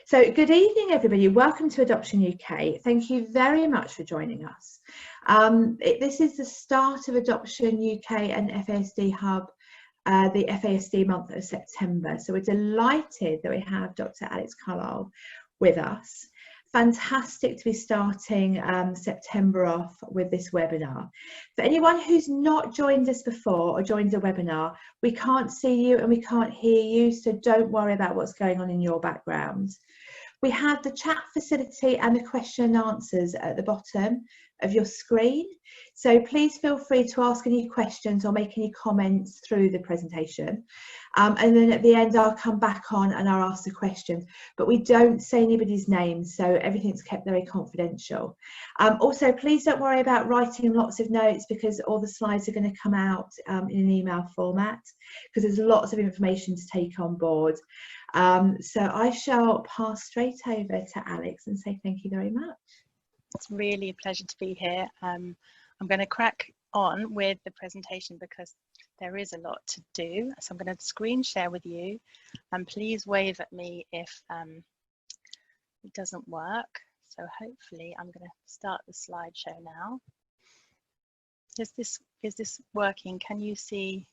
So good evening, everybody. Welcome to Adoption UK. Thank you very much for joining us. This is the start of Adoption UK and FASD Hub, the FASD month of September. So we're delighted that we have Dr Alex Carlisle with us. Fantastic to be starting September off with this webinar. For anyone who's not joined us before or joined a webinar, we can't see you and we can't hear you, so don't worry about what's going on in your background. We have the chat facility and the question and answers at the bottom of your screen, so please feel free to ask any questions or make any comments through the presentation, and then at the end I'll come back on and I'll ask the questions, but we don't say anybody's name, so everything's kept very confidential. Also, please don't worry about writing lots of notes, because all the slides are going to come out in an email format, because there's lots of information to take on board. So I shall pass straight over to Alex and say thank you very much. It's really a pleasure to be here. I'm going to crack on with the presentation because there is a lot to do. So I'm going to screen share with you, and please wave at me if it doesn't work. So hopefully I'm going to start the slideshow now. Is this working? Can you see?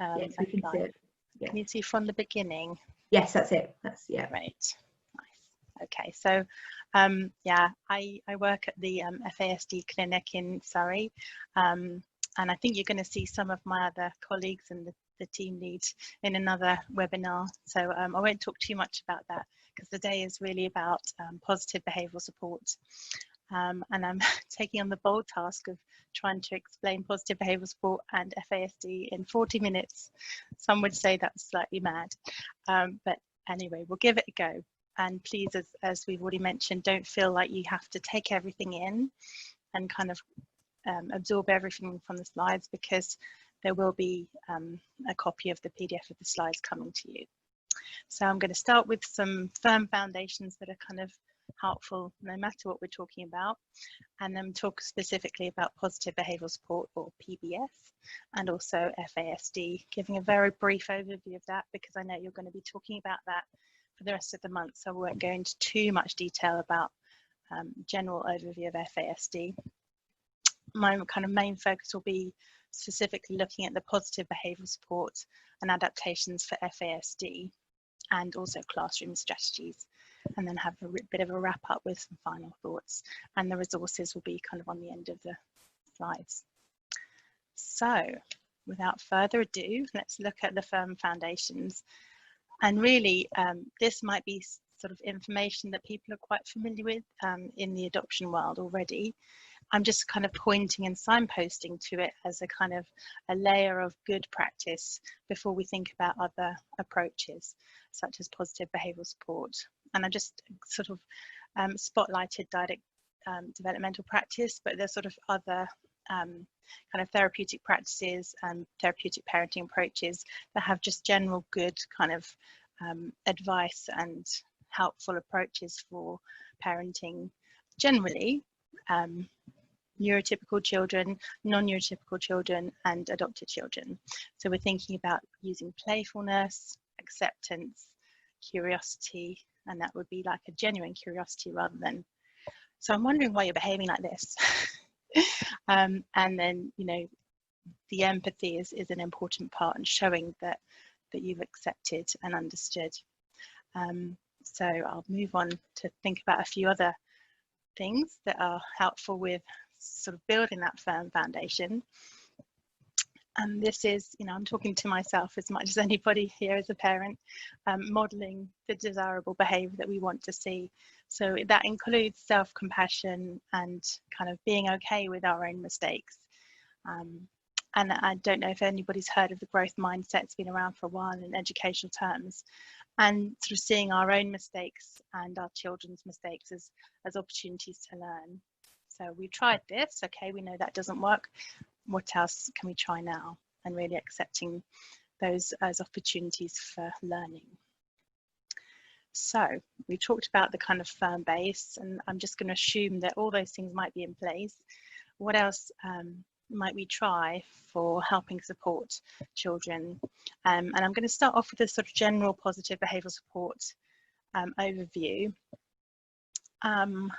Yes, we can see it. Yeah. Can you see from the beginning? Yes, that's it. That's, yeah. Great. Nice. Okay, so yeah, I work at the FASD Clinic in Surrey, and I think you're going to see some of my other colleagues and the team leads in another webinar. So I won't talk too much about that because the day is really about positive behavioural support. And I'm taking on the bold task of trying to explain positive behavioural support and FASD in 40 minutes. Some would say that's slightly mad, but anyway, we'll give it a go. And please, as we've already mentioned, don't feel like you have to take everything in and kind of absorb everything from the slides, because there will be a copy of the PDF of the slides coming to you. So I'm going to start with some firm foundations that are kind of helpful no matter what we're talking about, and then talk specifically about positive behavioural support, or PBS, and also FASD, giving a very brief overview of that because I know you're going to be talking about that for the rest of the month, so I won't go into too much detail about general overview of FASD. My kind of main focus will be specifically looking at the positive behavioural support and adaptations for FASD, and also classroom strategies, and then have a bit of a wrap up with some final thoughts, and the resources will be kind of on the end of the slides. So without further ado, let's look at the firm foundations. And really this might be sort of information that people are quite familiar with in the adoption world already. I'm just kind of pointing and signposting to it as a kind of a layer of good practice before we think about other approaches such as positive behavioural support. And I just sort of spotlighted developmental practice, but there's sort of other kind of therapeutic practices and therapeutic parenting approaches that have just general good kind of advice and helpful approaches for parenting generally. Neurotypical children, non-neurotypical children, and adopted children. So we're thinking about using playfulness, acceptance, curiosity, and that would be like a genuine curiosity rather than, so I'm wondering why you're behaving like this. And then, you know, the empathy is an important part, and showing that you've accepted and understood. So I'll move on to think about a few other things that are helpful with sort of building that firm foundation. And this is, you know, I'm talking to myself as much as anybody here as a parent, modelling the desirable behaviour that we want to see. So that includes self-compassion and kind of being okay with our own mistakes. And I don't know if anybody's heard of the growth mindset. It's been around for a while in educational terms, and sort of seeing our own mistakes and our children's mistakes as opportunities to learn. So we tried this, okay, we know that doesn't work. What else can we try now? And really accepting those as opportunities for learning. So we talked about the kind of firm base, and I'm just going to assume that all those things might be in place. What else might we try for helping support children? And I'm going to start off with a sort of general positive behavioural support overview, and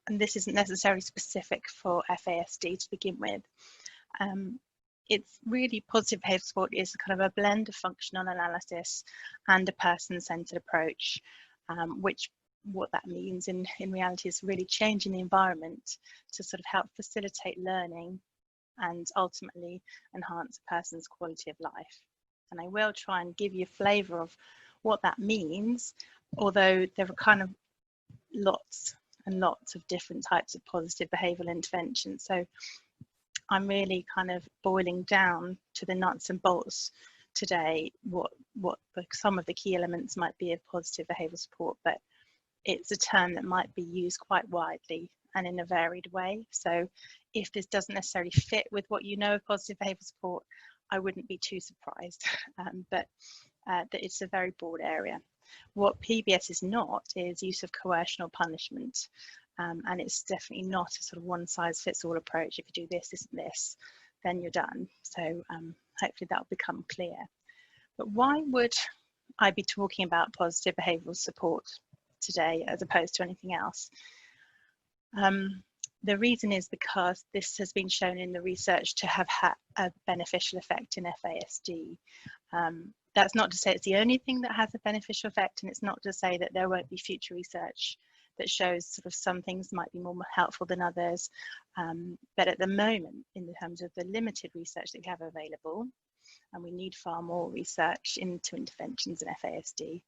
this isn't necessarily specific for FASD to begin with. It's really positive behaviour support is kind of a blend of functional analysis and a person-centred approach, which what that means in reality is really changing the environment to sort of help facilitate learning and ultimately enhance a person's quality of life. And I will try and give you a flavour of what that means, although there are kind of lots and lots of different types of positive behavioural interventions. So I'm really kind of boiling down to the nuts and bolts today, what some of the key elements might be of positive behavioural support, but it's a term that might be used quite widely and in a varied way. So if this doesn't necessarily fit with what you know of positive behavioural support, I wouldn't be too surprised, but that it's a very broad area. What PBS is not is use of coercion or punishment, and it's definitely not a sort of one-size-fits-all approach. If you do this, this, and this, then you're done. So hopefully that will become clear. But why would I be talking about positive behavioural support today as opposed to anything else? The reason is because this has been shown in the research to have had a beneficial effect in FASD. That's not to say it's the only thing that has a beneficial effect, and it's not to say that there won't be future research that shows sort of some things might be more helpful than others. But at the moment, in terms of the limited research that we have available, and we need far more research into interventions in FASD,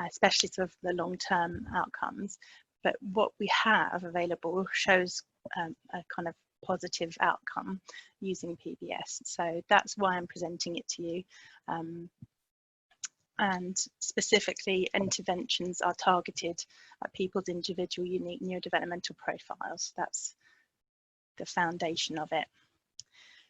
especially sort of the long-term outcomes. But what we have available shows a kind of positive outcome using PBS. So that's why I'm presenting it to you. And specifically, interventions are targeted at people's individual unique neurodevelopmental profiles. That's the foundation of it.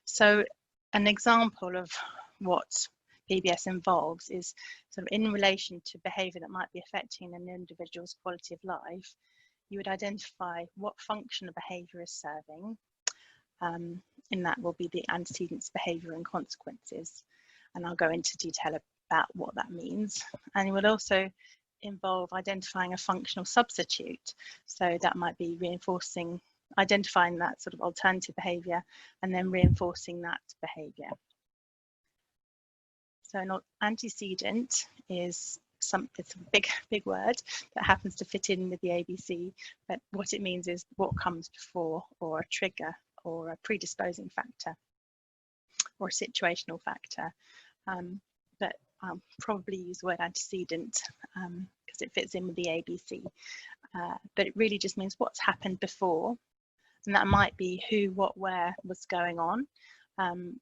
So an example of what PBS involves is sort of in relation to behaviour that might be affecting an individual's quality of life. You would identify what function a behaviour is serving. In that will be the antecedents, behaviour and consequences. And I'll go into detail about what that means. And it would also involve identifying a functional substitute. So that might be reinforcing, identifying that sort of alternative behaviour and then reinforcing that behaviour. So an antecedent is it's a big word that happens to fit in with the ABC, but what it means is what comes before, or a trigger, or a predisposing factor, or a situational factor. But I'll probably use the word antecedent because it fits in with the ABC. But it really just means what's happened before, and that might be who, what, where was going on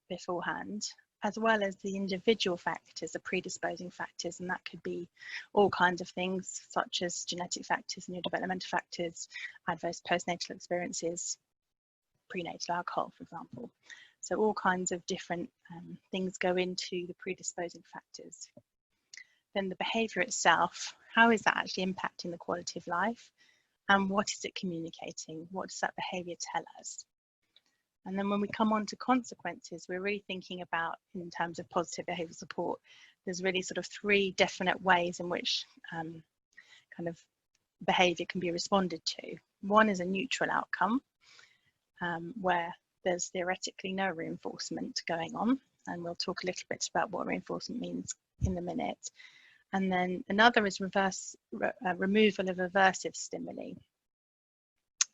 beforehand, as well as the individual factors, the predisposing factors, and that could be all kinds of things such as genetic factors, neurodevelopmental factors, adverse postnatal experiences, prenatal alcohol, for example. So all kinds of different things go into the predisposing factors. Then the behaviour itself, how is that actually impacting the quality of life? And what is it communicating? What does that behaviour tell us? And then when we come on to consequences, we're really thinking about, in terms of positive behavioural support, there's really sort of three definite ways in which kind of behaviour can be responded to. One is a neutral outcome, where there's theoretically no reinforcement going on, and we'll talk a little bit about what reinforcement means in a minute. And then another is removal of aversive stimuli,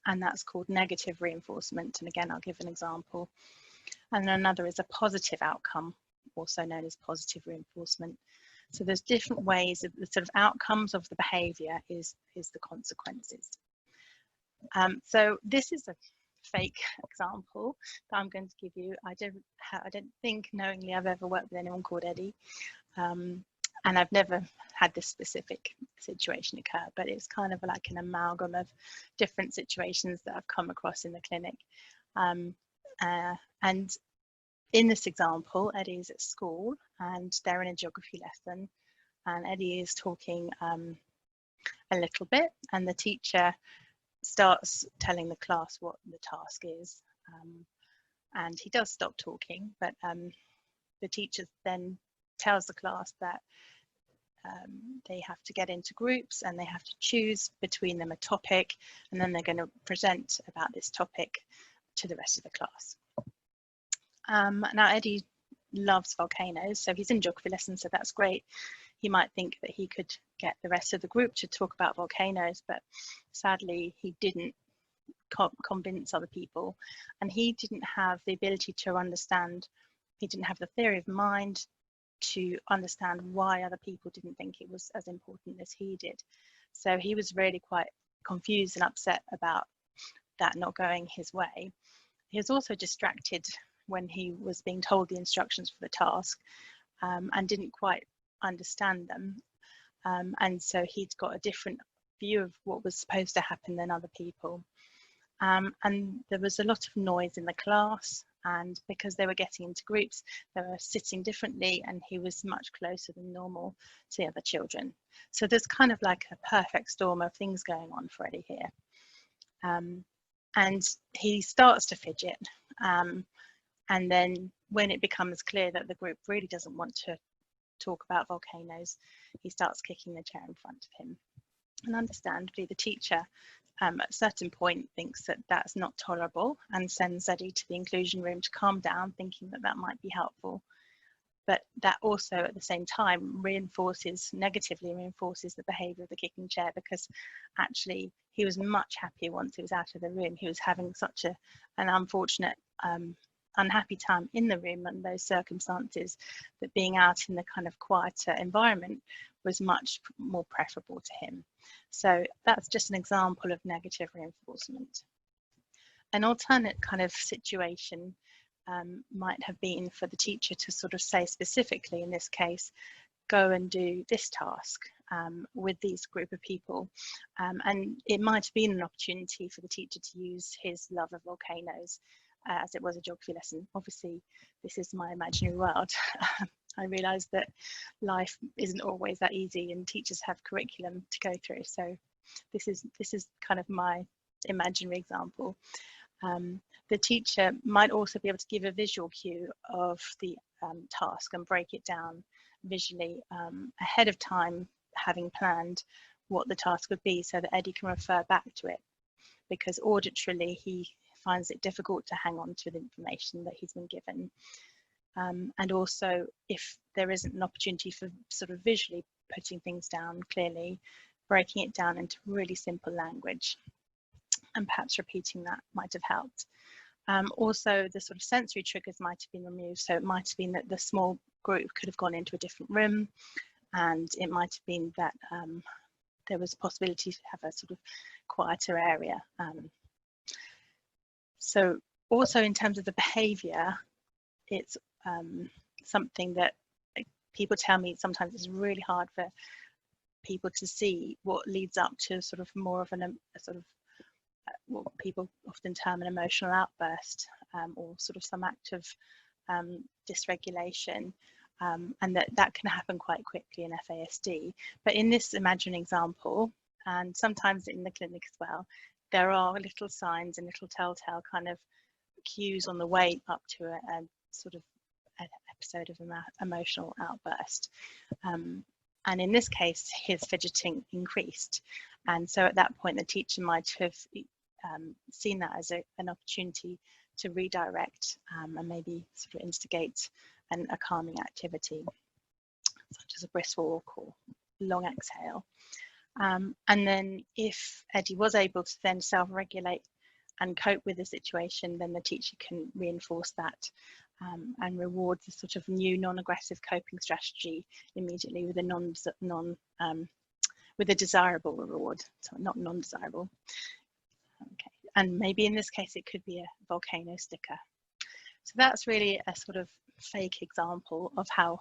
and that's called negative reinforcement. And again, I'll give an example. And then another is a positive outcome, also known as positive reinforcement. So there's different ways of the sort of outcomes of the behaviour is the consequences. So this is a fake example that I'm going to give you. I don't think knowingly I've ever worked with anyone called Eddie. And I've never had this specific situation occur, but it's kind of like an amalgam of different situations that I've come across in the clinic. And in this example, Eddie is at school and they're in a geography lesson, and Eddie is talking a little bit, and the teacher starts telling the class what the task is. And he does stop talking, but the teacher then tells the class that they have to get into groups and they have to choose between them a topic, and then they're going to present about this topic to the rest of the class. Now Eddie loves volcanoes, so he's in geography lessons, so that's great. He might think that he could get the rest of the group to talk about volcanoes, but sadly he didn't convince other people, and he didn't have the ability to understand, he didn't have the theory of mind to understand why other people didn't think it was as important as he did. So he was really quite confused and upset about that not going his way. He was also distracted when he was being told the instructions for the task, and didn't quite understand them. And so he'd got a different view of what was supposed to happen than other people. And there was a lot of noise in the class, and because they were getting into groups, they were sitting differently, and he was much closer than normal to the other children. So there's kind of like a perfect storm of things going on for Eddie here. And he starts to fidget. And then when it becomes clear that the group really doesn't want to talk about volcanoes, he starts kicking the chair in front of him. And understandably, the teacher at a certain point thinks that that's not tolerable and sends Eddie to the inclusion room to calm down, thinking that that might be helpful. But that also at the same time negatively reinforces the behaviour of the kicking chair, because actually he was much happier once he was out of the room. He was having such an unfortunate unhappy time in the room and those circumstances, that being out in the kind of quieter environment was much more preferable to him. So that's just an example of negative reinforcement. An alternate kind of situation might have been for the teacher to sort of say specifically, in this case, go and do this task with these group of people. And it might have been an opportunity for the teacher to use his love of volcanoes, as it was a geography lesson. Obviously, this is my imaginary world. I realise that life isn't always that easy, and teachers have curriculum to go through. So this is kind of my imaginary example. The teacher might also be able to give a visual cue of the task and break it down visually ahead of time, having planned what the task would be, so that Eddie can refer back to it, because auditorily he finds it difficult to hang on to the information that he's been given. And also, if there isn't an opportunity for sort of visually putting things down clearly, breaking it down into really simple language and perhaps repeating that might have helped. Also, the sort of sensory triggers might have been removed. So it might have been that the small group could have gone into a different room, and it might have been that there was a possibility to have a sort of quieter area. So also in terms of the behaviour, it's something that people tell me sometimes it's really hard for people to see what leads up to sort of more of a sort of what people often term an emotional outburst, or sort of some act of dysregulation, and that can happen quite quickly in FASD. But in this imaginary example, and sometimes in the clinic as well, there are little signs and little telltale kind of cues on the way up to a sort of an episode of emotional outburst. And in this case, his fidgeting increased. And so at that point, the teacher might have seen that as an opportunity to redirect and maybe sort of instigate a calming activity, such as a brisk walk or long exhale. And then if Eddie was able to then self-regulate and cope with the situation, then the teacher can reinforce that and reward the sort of new non-aggressive coping strategy immediately with a with a desirable reward, so not non-desirable. Okay, and maybe in this case it could be a volcano sticker. So that's really a sort of fake example of how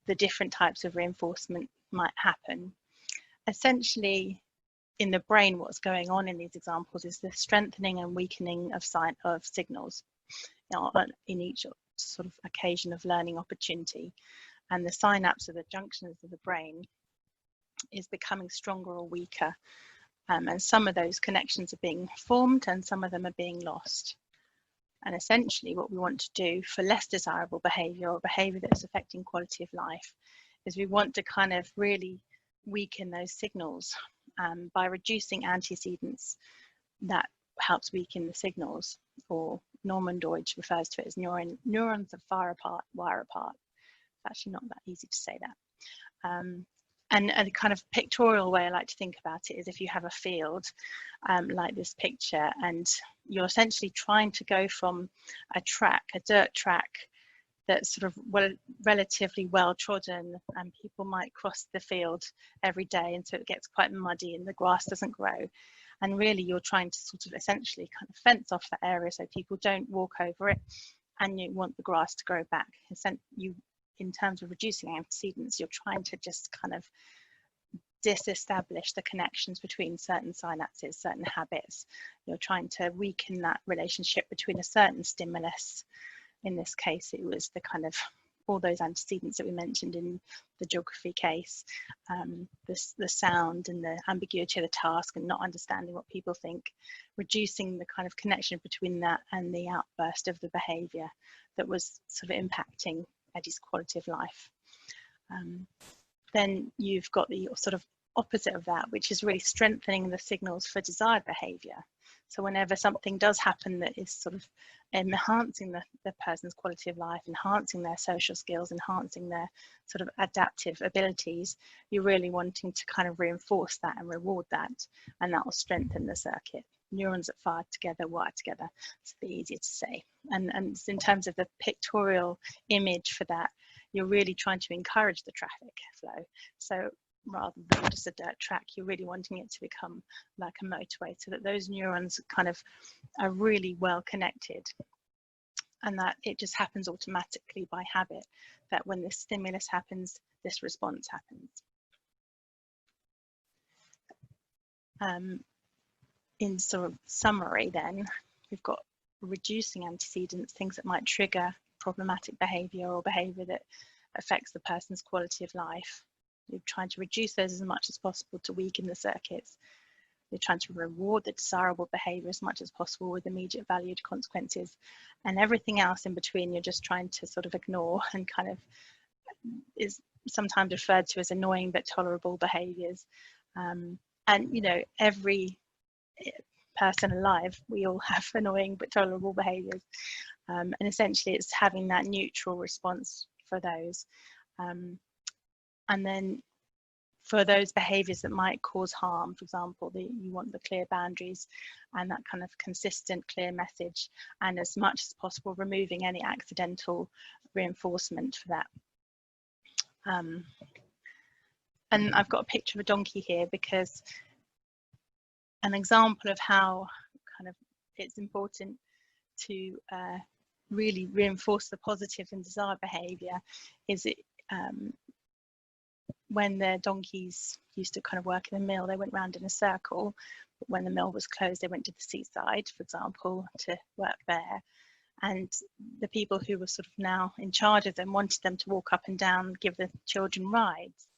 the different types of reinforcement might happen. Essentially, in the brain, what's going on in these examples is the strengthening and weakening of signals in each sort of occasion of learning opportunity, and the synapse of the junctions of the brain is becoming stronger or weaker, and some of those connections are being formed and some of them are being lost. And essentially what we want to do for less desirable behaviour, or behaviour that's affecting quality of life, is we want to kind of really weaken those signals by reducing antecedents. That helps weaken the signals, or Norman Deutsch refers to it as neurons that fire apart, wire apart. It's actually not that easy to say that. And a kind of pictorial way I like to think about it is if you have a field like this picture, and you're essentially trying to go from a track, a dirt track, that's sort of relatively well trodden, and people might cross the field every day, and so it gets quite muddy and the grass doesn't grow. And really you're trying to sort of essentially kind of fence off that area so people don't walk over it, and you want the grass to grow back. In terms of reducing antecedents, you're trying to just kind of disestablish the connections between certain synapses, certain habits. You're trying to weaken that relationship between a certain stimulus. In this case, it was the kind of all those antecedents that we mentioned in the geography case, the sound and the ambiguity of the task and not understanding what people think, reducing the kind of connection between that and the outburst of the behaviour that was sort of impacting Eddie's quality of life. Then you've got the sort of opposite of that, which is really strengthening the signals for desired behaviour. So whenever something does happen that is sort of enhancing the person's quality of life, enhancing their social skills, enhancing their sort of adaptive abilities, you're really wanting to kind of reinforce that and reward that, and that will strengthen the circuit. Neurons that fire together wire together. It's a bit easier to say. And in terms of the pictorial image for that, you're really trying to encourage the traffic flow. So rather than just a dirt track, you're really wanting it to become like a motorway, so that those neurons kind of are really well connected, and that it just happens automatically by habit, that when this stimulus happens, this response happens. In sort of summary then, we've got reducing antecedents, things that might trigger problematic behaviour or behaviour that affects the person's quality of life. You're trying to reduce those as much as possible to weaken the circuits. You're trying to reward the desirable behaviour as much as possible with immediate valued consequences, and everything else in between you're just trying to sort of ignore, and kind of is sometimes referred to as annoying but tolerable behaviours. And you know, every person alive, we all have annoying but tolerable behaviours, and essentially it's having that neutral response for those. And then for those behaviours that might cause harm, for example, you want the clear boundaries and that kind of consistent, clear message, and as much as possible removing any accidental reinforcement for that. And I've got a picture of a donkey here because an example of how kind of it's important to really reinforce the positive and desired behaviour is it when the donkeys used to kind of work in the mill, they went round in a circle, but when the mill was closed, they went to the seaside, for example, to work there. And the people who were sort of now in charge of them wanted them to walk up and down, give the children rides,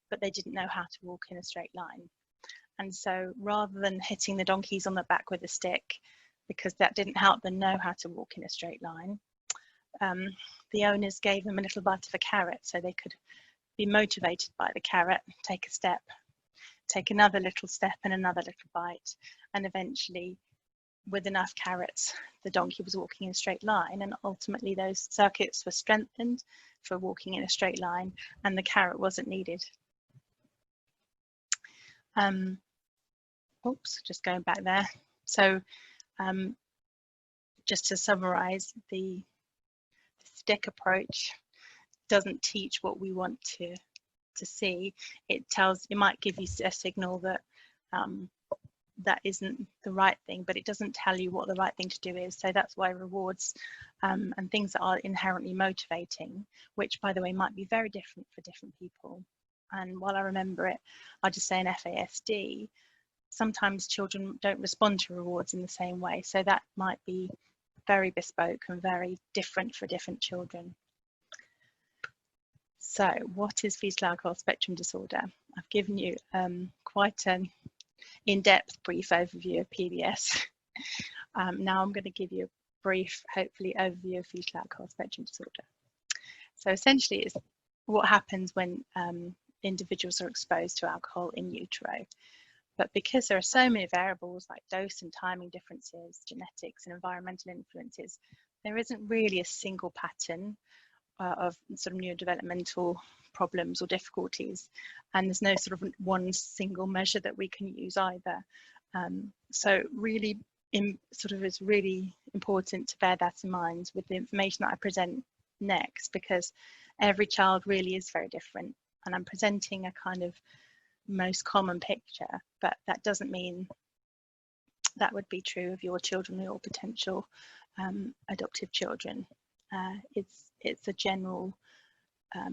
but they didn't know how to walk in a straight line. And so rather than hitting the donkeys on the back with a stick, because that didn't help them know how to walk in a straight line, the owners gave them a little bite of a carrot so they could be motivated by the carrot, take a step, take another little step and another little bite, and eventually with enough carrots the donkey was walking in a straight line, and ultimately those circuits were strengthened for walking in a straight line and the carrot wasn't needed. Oops, just going back there. So just to summarize, the stick approach doesn't teach what we want to see. It might give you a signal that that isn't the right thing, but it doesn't tell you what the right thing to do is. So that's why rewards and things that are inherently motivating, which by the way might be very different for different people. And while I remember it, I'll just say in FASD, sometimes children don't respond to rewards in the same way. So that might be very bespoke and very different for different children. So what is fetal alcohol spectrum disorder? I've given you quite an in-depth brief overview of PBS. Now I'm going to give you a brief, hopefully, overview of fetal alcohol spectrum disorder. So essentially it's what happens when individuals are exposed to alcohol in utero. But because there are so many variables like dose and timing differences, genetics and environmental influences, there isn't really a single pattern of sort of neurodevelopmental problems or difficulties, and there's no sort of one single measure that we can use either. So really, it's really important to bear that in mind with the information that I present next, because every child really is very different, and I'm presenting a kind of most common picture, but that doesn't mean that would be true of your children or potential adoptive children. It's a general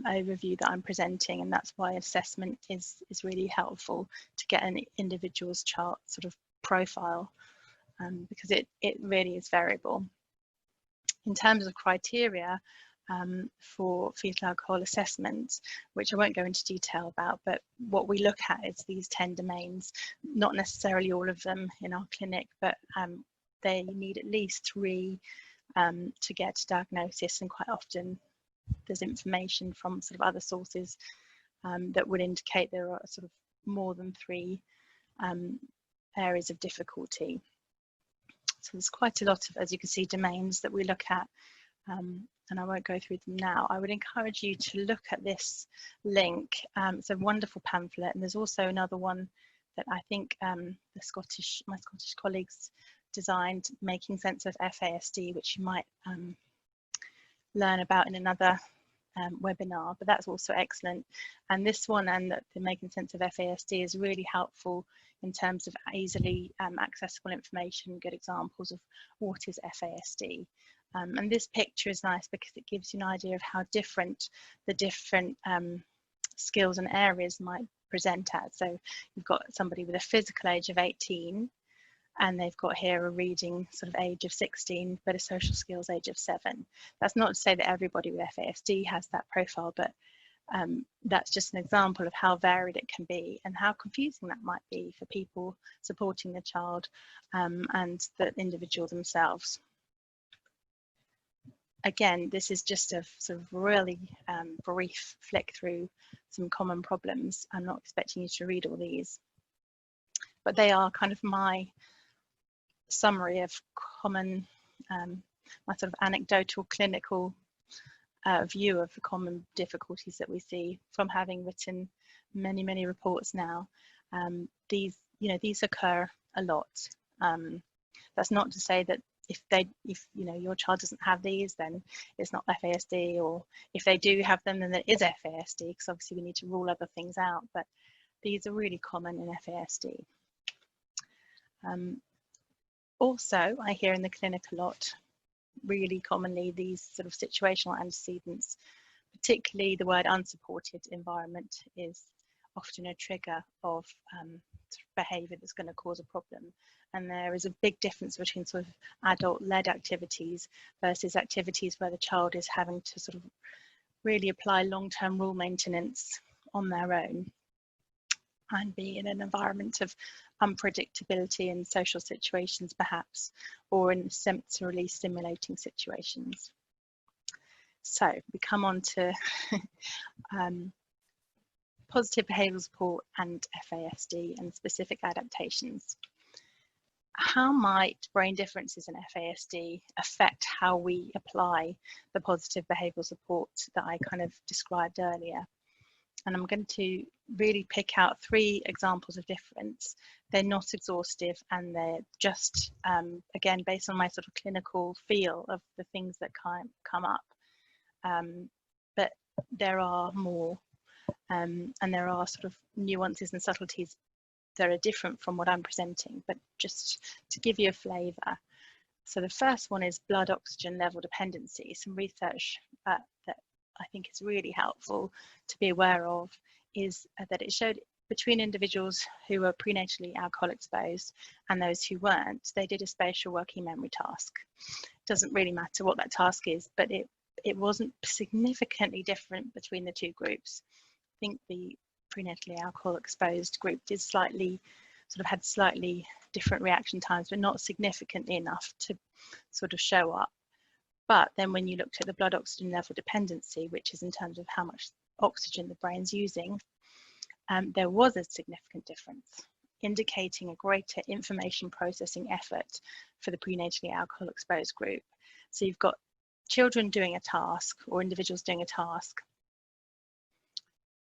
overview that I'm presenting, and that's why assessment is really helpful to get an individual's chart sort of profile, because it really is variable. In terms of criteria for fetal alcohol assessment, which I won't go into detail about, but what we look at is these 10 domains, not necessarily all of them in our clinic, but they need at least 3 to get to diagnosis, and quite often there's information from sort of other sources that would indicate there are sort of more than 3 areas of difficulty. So there's quite a lot of, as you can see, domains that we look at, and I won't go through them now. I would encourage you to look at this link. It's a wonderful pamphlet, and there's also another one that I think my Scottish colleagues designed, Making Sense of FASD, which you might learn about in another webinar, but that's also excellent. And this one and the Making Sense of FASD is really helpful in terms of easily accessible information, good examples of what is FASD. And this picture is nice because it gives you an idea of how different the different skills and areas might present as. So you've got somebody with a physical age of 18, and they've got here a reading sort of age of 16, but a social skills age of 7. That's not to say that everybody with FASD has that profile, but that's just an example of how varied it can be and how confusing that might be for people supporting the child and the individual themselves. Again, this is just a sort of really brief flick through some common problems. I'm not expecting you to read all these, but they are kind of my summary of common, my sort of anecdotal clinical view of the common difficulties that we see from having written many reports now. These occur a lot. That's not to say that if your child doesn't have these, then it's not FASD, or if they do have them, then it is FASD, because obviously we need to rule other things out, but these are really common in FASD. Also, I hear in the clinic a lot, really commonly, these sort of situational antecedents, particularly the word unsupported environment is often a trigger of behaviour that's going to cause a problem. And there is a big difference between sort of adult-led activities versus activities where the child is having to sort of really apply long-term rule maintenance on their own and be in an environment of unpredictability in social situations perhaps, or in sensorily stimulating situations. So we come on to positive behavioural support and FASD and specific adaptations. How might brain differences in FASD affect how we apply the positive behavioural support that I kind of described earlier? And I'm going to really pick out 3 examples of difference. They're not exhaustive, and they're just, again, based on my sort of clinical feel of the things that come up. But there are more, and there are sort of nuances and subtleties that are different from what I'm presenting, but just to give you a flavour. So the first one is blood oxygen level dependency. Some research that I think is really helpful to be aware of is that it showed between individuals who were prenatally alcohol exposed and those who weren't, they did a spatial working memory task. It doesn't really matter what that task is, but it wasn't significantly different between the 2 groups. I think the prenatally alcohol exposed group did had slightly different reaction times, but not significantly enough to sort of show up. But then when you looked at the blood oxygen level dependency, which is in terms of how much oxygen the brain's using, there was a significant difference, indicating a greater information processing effort for the prenatally alcohol exposed group. So you've got children doing a task or individuals doing a task.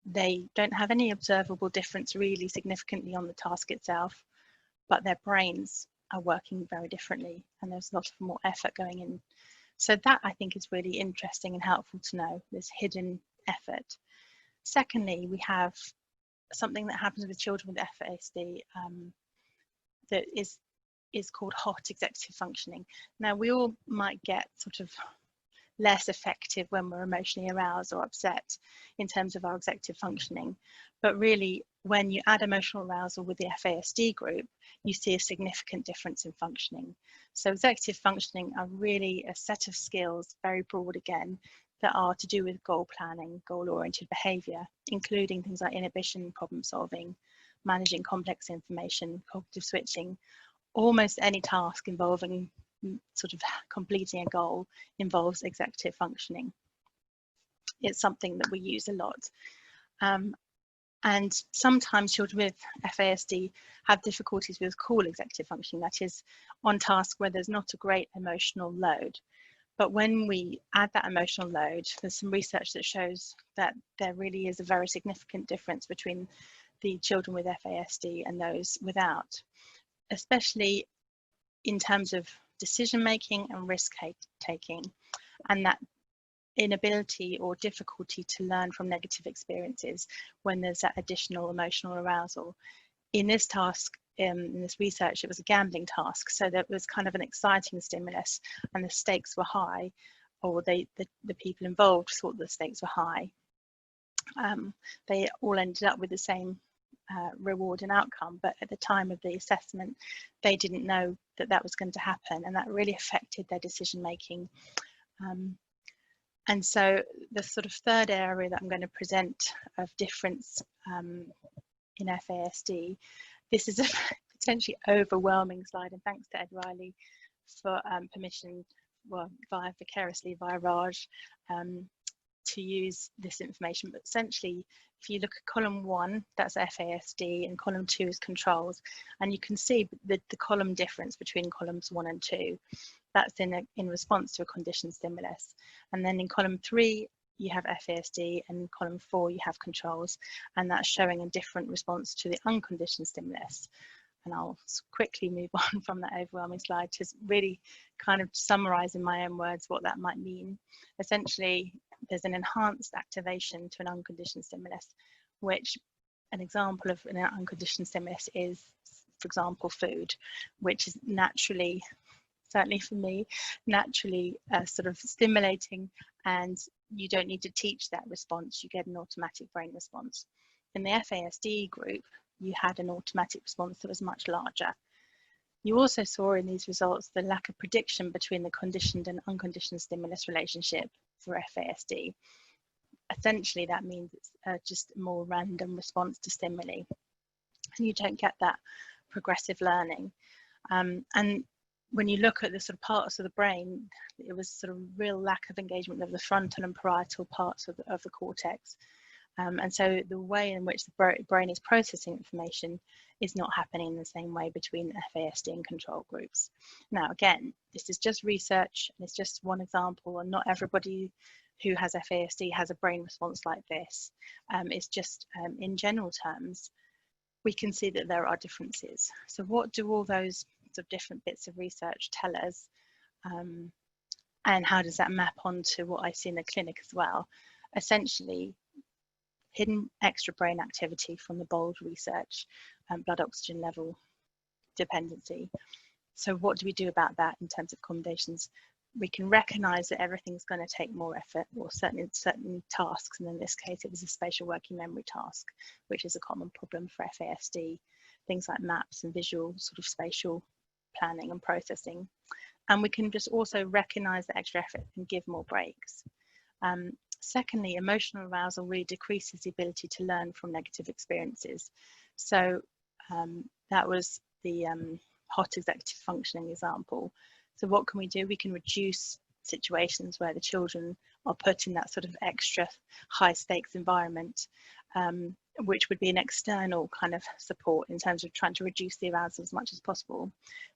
They don't have any observable difference really significantly on the task itself, but their brains are working very differently and there's a lot of more effort going in. So that I think is really interesting and helpful to know, this hidden effort. Secondly, we have something that happens with children with FASD that is called hot executive functioning. Now, we all might get sort of less effective when we're emotionally aroused or upset in terms of our executive functioning, but really when you add emotional arousal with the FASD group, you see a significant difference in functioning. So executive functioning are really a set of skills, very broad again, that are to do with goal planning, goal-oriented behaviour, including things like inhibition, problem solving, managing complex information, cognitive switching. Almost any task involving sort of completing a goal involves executive functioning. It's something that we use a lot. And sometimes children with FASD have difficulties with cool executive functioning, that is on task where there's not a great emotional load. But when we add that emotional load, there's some research that shows that there really is a very significant difference between the children with FASD and those without, especially in terms of decision making and risk taking, and that inability or difficulty to learn from negative experiences when there's that additional emotional arousal. In this task, in this research, it was a gambling task, so that was kind of an exciting stimulus and the stakes were high, or the people involved thought the stakes were high. They all ended up with the same reward and outcome, but at the time of the assessment they didn't know that that was going to happen, and that really affected their decision making. And so the sort of third area that I'm going to present of difference in FASD, this is a potentially overwhelming slide, and thanks to Ed Riley for permission, well, vicariously via Raj, to use this information. But essentially, if you look at column 1, that's FASD, and column 2 is controls, and you can see the column difference between columns 1 and 2. That's in response to a conditioned stimulus. And then in column 3, you have FASD, and in column 4, you have controls, and that's showing a different response to the unconditioned stimulus. And I'll quickly move on from that overwhelming slide to really kind of summarize in my own words what that might mean. Essentially, there's an enhanced activation to an unconditioned stimulus, which an example of an unconditioned stimulus is, for example, food, which is naturally, certainly for me, naturally sort of stimulating, and you don't need to teach that response, you get an automatic brain response. In the FASD group, you had an automatic response that was much larger. You also saw in these results the lack of prediction between the conditioned and unconditioned stimulus relationship for FASD. Essentially, that means it's just a more random response to stimuli, and you don't get that progressive learning. And when you look at the sort of parts of the brain, it was sort of real lack of engagement of the frontal and parietal parts of the cortex. And so the way in which the brain is processing information is not happening in the same way between FASD and control groups. Now, again, this is just research, and it's just one example, and not everybody who has FASD has a brain response like this. It's just in general terms, we can see that there are differences. So what do all those sort of different bits of research tell us? And how does that map onto what I see in the clinic as well? Essentially, hidden extra brain activity from the BOLD research, blood oxygen level dependency. So what do we do about that in terms of accommodations? We can recognise that everything's going to take more effort, or certain tasks, and in this case it was a spatial working memory task, which is a common problem for FASD, things like maps and visual sort of spatial planning and processing. And we can just also recognise the extra effort and give more breaks. Secondly, emotional arousal really decreases the ability to learn from negative experiences. So that was the hot executive functioning example. So what can we do? We can reduce situations where the children are put in that sort of extra high stakes environment, which would be an external kind of support in terms of trying to reduce the arousal as much as possible.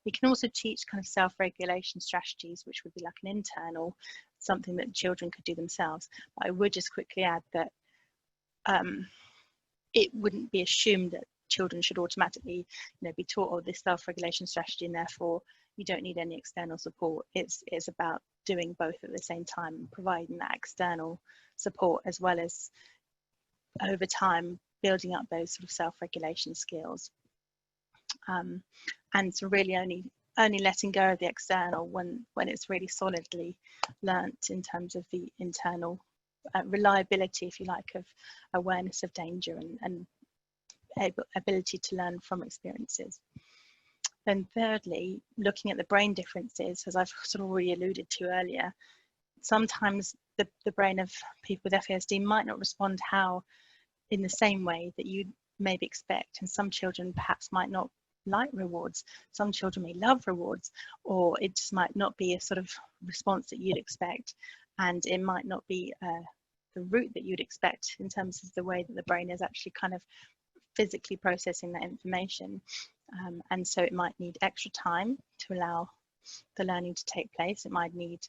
We can also teach kind of self-regulation strategies, which would be like an internal, something that children could do themselves. But I would just quickly add that it wouldn't be assumed that children should automatically, be taught this self-regulation strategy, and therefore you don't need any external support. It's about doing both at the same time and providing that external support, as well as over time building up those sort of self-regulation skills, and so really only letting go of the external when it's really solidly learnt in terms of the internal reliability, if you like, of awareness of danger and ability to learn from experiences. Then thirdly, looking at the brain differences, as I've sort of already alluded to earlier, sometimes the brain of people with FASD might not respond in the same way that you maybe expect, and some children perhaps might not like rewards, some children may love rewards, or it just might not be a sort of response that you'd expect, and it might not be the route that you'd expect in terms of the way that the brain is actually kind of physically processing that information, and so it might need extra time to allow the learning to take place. It might need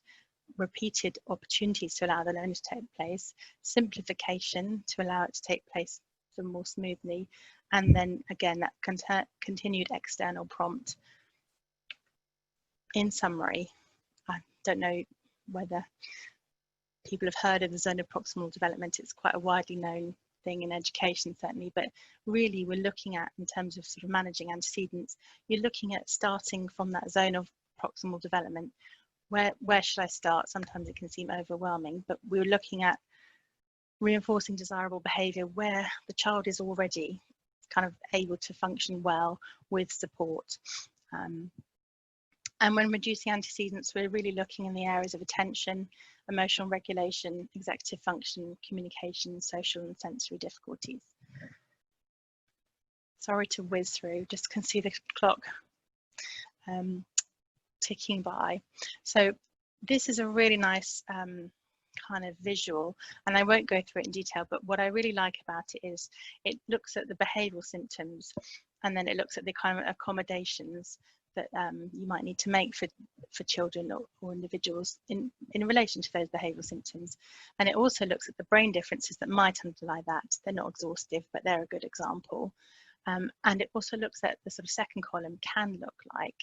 repeated opportunities to allow the learning to take place, simplification to allow it to take place more smoothly, and then again that continued external prompt. In summary, I don't know whether people have heard of the zone of proximal development. It's quite a widely known thing in education, certainly, but really we're looking at, in terms of sort of managing antecedents, you're looking at starting from that zone of proximal development. Where should I start? Sometimes it can seem overwhelming, but we're looking at reinforcing desirable behaviour where the child is already kind of able to function well with support. And when reducing antecedents, we're really looking in the areas of attention, emotional regulation, executive function, communication, social and sensory difficulties. Sorry to whiz through, just can see the clock ticking by. So this is a really nice kind of visual, and I won't go through it in detail, but what I really like about it is it looks at the behavioural symptoms, and then it looks at the kind of accommodations that you might need to make for children or individuals in relation to those behavioural symptoms. And it also looks at the brain differences that might underlie that. They're not exhaustive, but they're a good example. And it also looks at the sort of second column, can look like.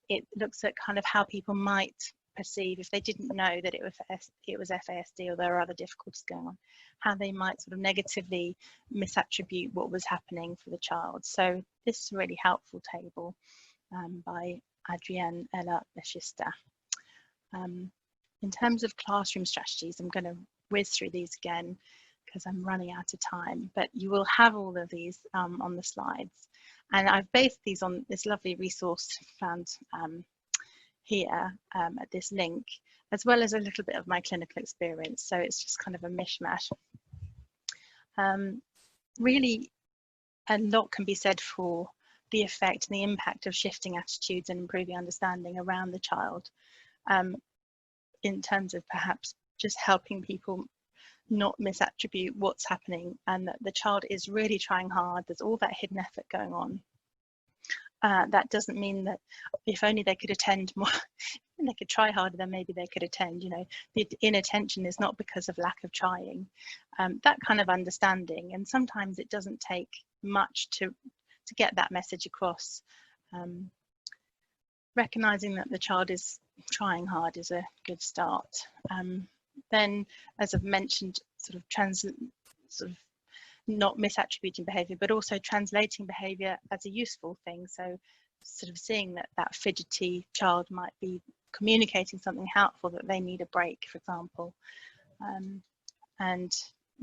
It looks at kind of how people might perceive, if they didn't know that it was FASD or there are other difficulties going on, how they might sort of negatively misattribute what was happening for the child. So this is a really helpful table by Adrienne Ella Lechista. In terms of classroom strategies, I'm going to whiz through these again because I'm running out of time, but you will have all of these on the slides. And I've based these on this lovely resource found here at this link, as well as a little bit of my clinical experience. So it's just kind of a mishmash. Really, a lot can be said for the effect and the impact of shifting attitudes and improving understanding around the child, in terms of perhaps just helping people not misattribute what's happening, and that the child is really trying hard. There's all that hidden effort going on. That doesn't mean that if only they could attend more and they could try harder, then maybe they could attend. The inattention is not because of lack of trying. That kind of understanding, and sometimes it doesn't take much to get that message across. Recognizing that the child is trying hard is a good start. Then, as I've mentioned, sort of not misattributing behaviour, but also translating behaviour as a useful thing. So sort of seeing that fidgety child might be communicating something helpful, that they need a break, for example, and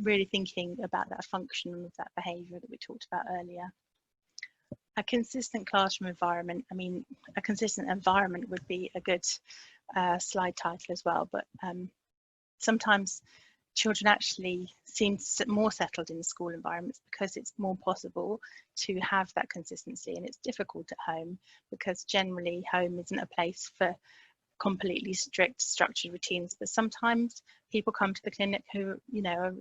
really thinking about that function of that behaviour that we talked about earlier. A consistent classroom environment. I mean, a consistent environment would be a good slide title as well, but sometimes children actually seem more settled in school environments because it's more possible to have that consistency, and it's difficult at home because generally home isn't a place for completely strict structured routines, but sometimes people come to the clinic who, you know, are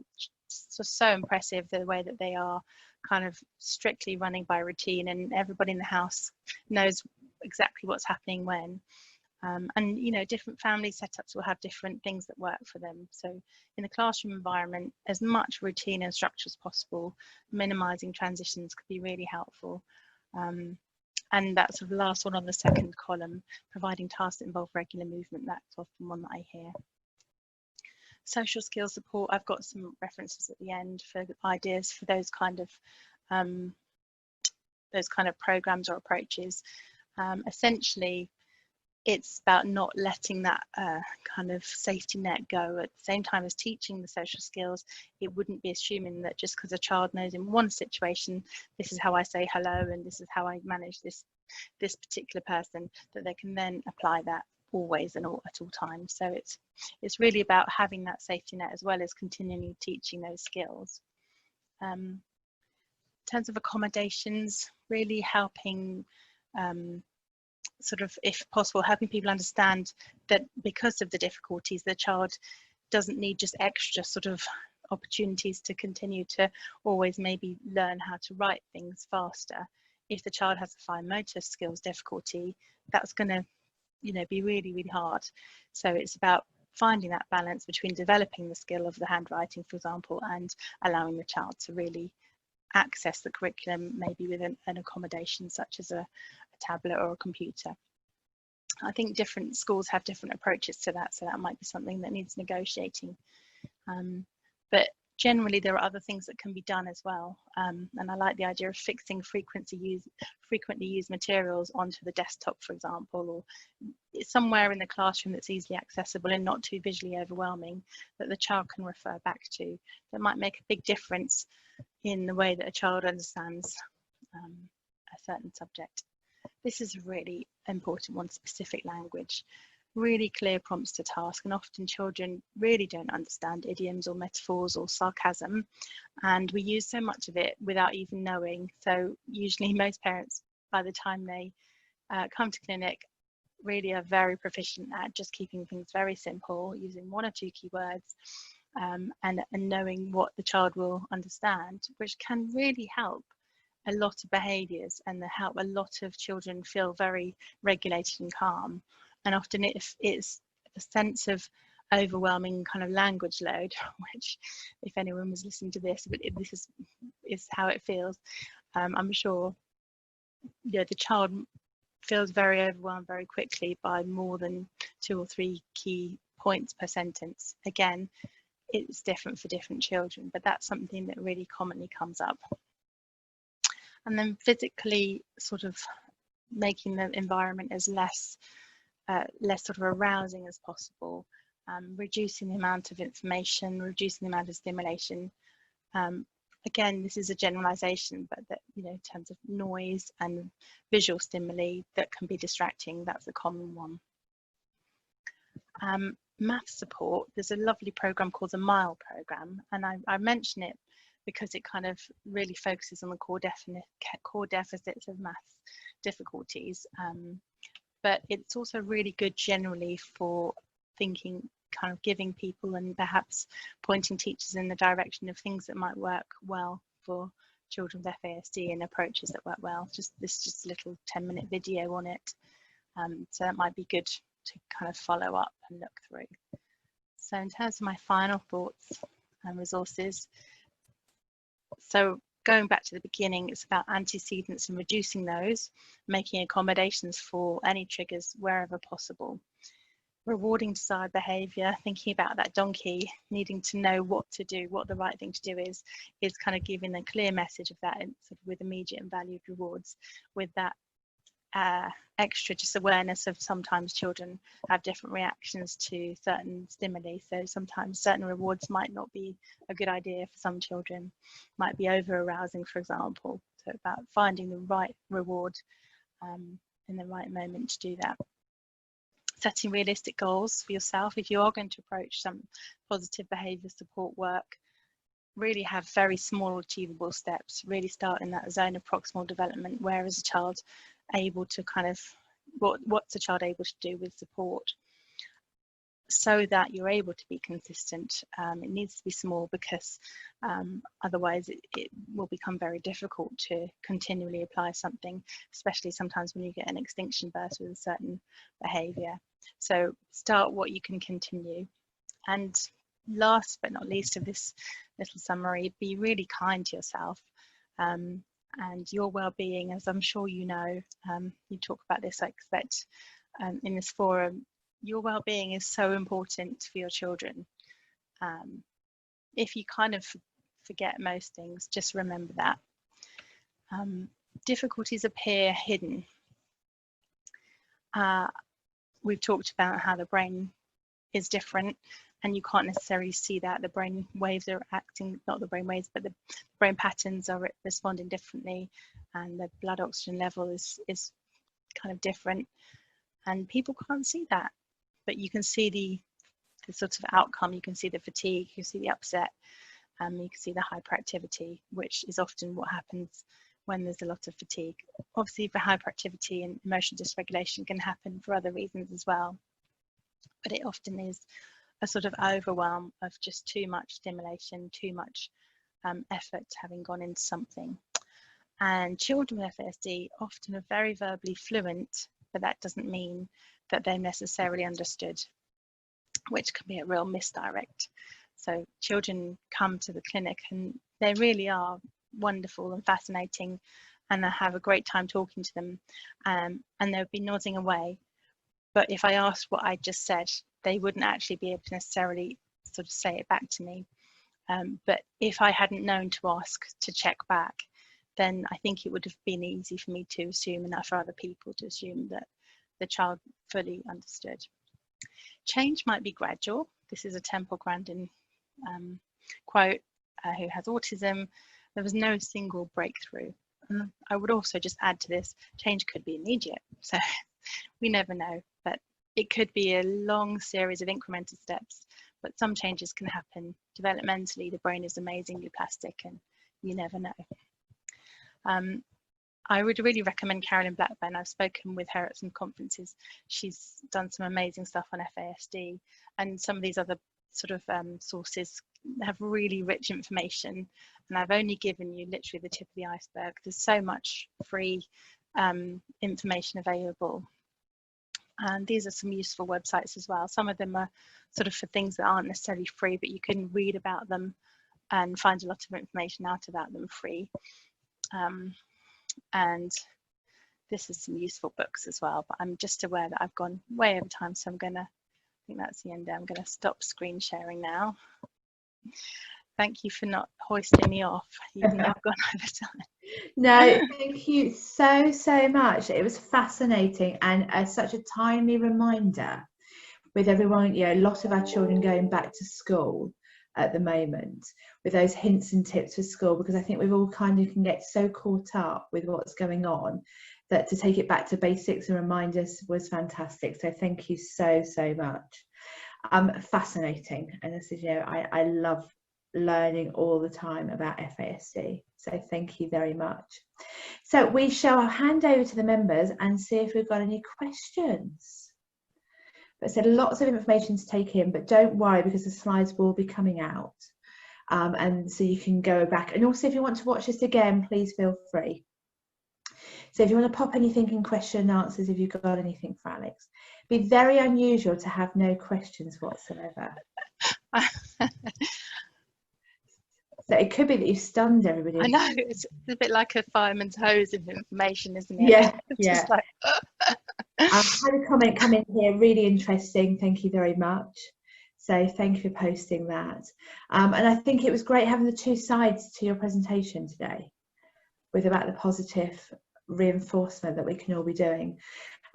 so impressive, the way that they are kind of strictly running by routine, and everybody in the house knows exactly what's happening when. And you know, different family setups will have different things that work for them. So in the classroom environment, as much routine and structure as possible, minimizing transitions could be really helpful. And that's the last one on the second column, providing tasks that involve regular movement. That's often one that I hear. Social skills support, I've got some references at the end for ideas for those kind of programs or approaches. Essentially, it's about not letting that kind of safety net go. At the same time as teaching the social skills, it wouldn't be assuming that just because a child knows in one situation, this is how I say hello and this is how I manage this particular person, that they can then apply that always and at all times. So it's really about having that safety net as well as continually teaching those skills. In terms of accommodations, really helping sort of, if possible, helping people understand that because of the difficulties, the child doesn't need just extra sort of opportunities to continue to always maybe learn how to write things faster. If the child has a fine motor skills difficulty, that's going to, you know, be really, really hard. So it's about finding that balance between developing the skill of the handwriting, for example, and allowing the child to really access the curriculum, maybe with an accommodation such as a tablet or a computer. I think different schools have different approaches to that, so that might be something that needs negotiating. But generally there are other things that can be done as well, and I like the idea of fixing frequently used materials onto the desktop, for example, or somewhere in the classroom that's easily accessible and not too visually overwhelming, that the child can refer back to. That might make a big difference in the way that a child understands a certain subject. This is a really important one, specific language, really clear prompts to task, and often children really don't understand idioms or metaphors or sarcasm, and we use so much of it without even knowing. So usually most parents, by the time they come to clinic, really are very proficient at just keeping things very simple, using 1 or 2 keywords, and knowing what the child will understand, which can really help a lot of behaviours and help a lot of children feel very regulated and calm. And often it's a sense of overwhelming kind of language load, which, if anyone was listening to this, but this is how it feels. I'm sure, yeah, the child feels very overwhelmed very quickly by more than 2 or 3 key points per sentence. Again, it's different for different children, but that's something that really commonly comes up. And then physically sort of making the environment as less sort of arousing as possible, reducing the amount of information, reducing the amount of stimulation. Again, this is a generalization, but that, you know, in terms of noise and visual stimuli that can be distracting, that's a common one. Math support, there's a lovely program called the MILE program, and I mention it because it kind of really focuses on the core deficits of maths difficulties, but it's also really good generally for thinking, kind of giving people and perhaps pointing teachers in the direction of things that might work well for children with FASD and approaches that work well. Just a little 10-minute video on it, so that might be good to kind of follow up and look through. So in terms of my final thoughts and resources, so going back to the beginning, it's about antecedents and reducing those, making accommodations for any triggers wherever possible. Rewarding desired behaviour, thinking about that donkey needing to know what to do, what the right thing to do is kind of giving a clear message of that, and sort of with immediate and valued rewards, with that extra just awareness of sometimes children have different reactions to certain stimuli. So sometimes certain rewards might not be a good idea for some children, might be over arousing, for example. So about finding the right reward in the right moment to do that. Setting realistic goals for yourself. If you are going to approach some positive behaviour support work, really have very small achievable steps, really start in that zone of proximal development, where is a child able to kind of, what's a child able to do with support. so that you're able to be consistent. It needs to be small, because otherwise it will become very difficult to continually apply something, especially sometimes when you get an extinction burst with a certain behaviour. So start what you can continue. And last but not least of this little summary, be really kind to yourself, and your well-being, as I'm sure you know. You talk about this, I expect, in this forum. Your well-being is so important for your children. If you kind of forget most things, just remember that. Difficulties appear hidden. We've talked about how the brain is different, and you can't necessarily see that. The brain waves are acting, not the brain waves, but the brain patterns are responding differently, and the blood oxygen level is kind of different, and people can't see that. But you can see the sort of outcome. You can see the fatigue, you can see the upset, you can see the hyperactivity, which is often what happens when there's a lot of fatigue. Obviously, for hyperactivity and emotional dysregulation can happen for other reasons as well, but it often is a sort of overwhelm of just too much stimulation, too much effort having gone into something. And children with FASD often are very verbally fluent, but that doesn't mean that they're necessarily understood, which can be a real misdirect. So children come to the clinic and they really are wonderful and fascinating, and I have a great time talking to them, and they'll be nodding away. But if I asked what I just said, they wouldn't actually be able to necessarily sort of say it back to me. But if I hadn't known to ask to check back, then I think it would have been easy for me to assume, and for other people to assume, that the child fully understood. Change might be gradual. This is a Temple Grandin quote, who has autism. There was no single breakthrough. And I would also just add to this, change could be immediate. So we never know, but it could be a long series of incremental steps. But some changes can happen developmentally. The brain is amazingly plastic, and you never know. I would really recommend Carolyn Blackburn. I've spoken with her at some conferences. She's done some amazing stuff on FASD, and some of these other sort of sources have really rich information, and I've only given you literally the tip of the iceberg. There's so much free information available, and these are some useful websites as well. Some of them are sort of for things that aren't necessarily free, but you can read about them and find a lot of information out about them free. And this is some useful books as well, but I'm just aware that I've gone way over time, so I think that's the end there. I'm gonna stop screen sharing now. Thank you for not hoisting me off, even though I've gone over time. No, thank you so much. It was fascinating, and such a timely reminder with everyone, you know, a lot of our children going back to school at the moment, with those hints and tips for school, because I think we've all kind of can get so caught up with what's going on that to take it back to basics and remind us was fantastic. So thank you so much. Fascinating, and as you know, I love learning all the time about FASD, so thank you very much. So we shall hand over to the members and see if we've got any questions. But I said lots of information to take in, but don't worry, because the slides will be coming out, and so you can go back, and also if you want to watch this again, please feel free. So if you want to pop anything in question and answers, if you've got anything for Alex. It'd be very unusual to have no questions whatsoever. So it could be that you've stunned everybody. I know, it's a bit like a fireman's hose of information, isn't it? Yeah, yeah. Just like, I've had a comment come in here, really interesting. Thank you very much. So thank you for posting that. And I think it was great having the two sides to your presentation today, with about the positive reinforcement that we can all be doing.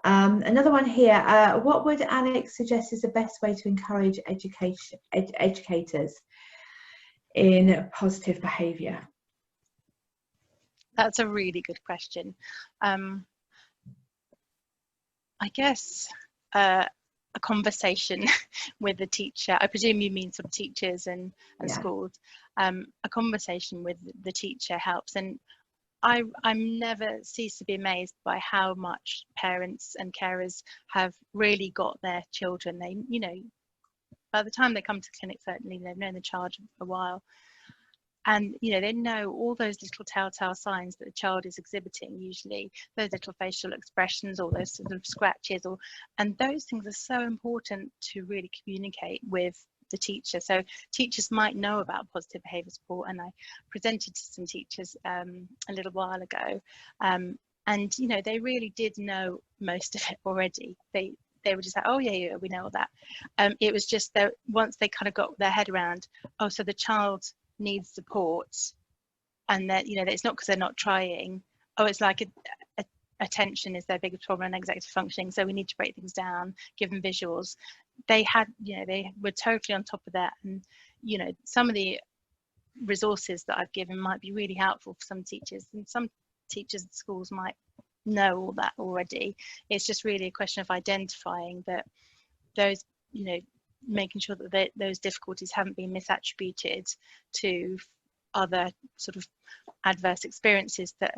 Another one here, what would Alex suggest is the best way to encourage educators in positive behaviour? that's a really good question. I guess a conversation with the teacher. I presume you mean sort of teachers and schools. A conversation with the teacher helps, and I'm never cease to be amazed by how much parents and carers have really got their children. They, you know, by the time they come to clinic, certainly they've known the child a while, and they know all those little telltale signs that the child is exhibiting, usually those little facial expressions or those sort of scratches, and those things are so important to really communicate with the teacher. So teachers might know about positive behaviour support, and I presented to some teachers a little while ago, and they really did know most of it already. They were just like, oh yeah, we know all that. It was just that once they kind of got their head around, oh, so the child needs support, and that it's not because they're not trying. Oh, it's like attention is their biggest problem and executive functioning, so we need to break things down, give them visuals. They were totally on top of that, and some of the resources that I've given might be really helpful for some teachers, and some teachers at schools might know all that already. It's just really a question of identifying that those, making sure that those difficulties haven't been misattributed to other sort of adverse experiences that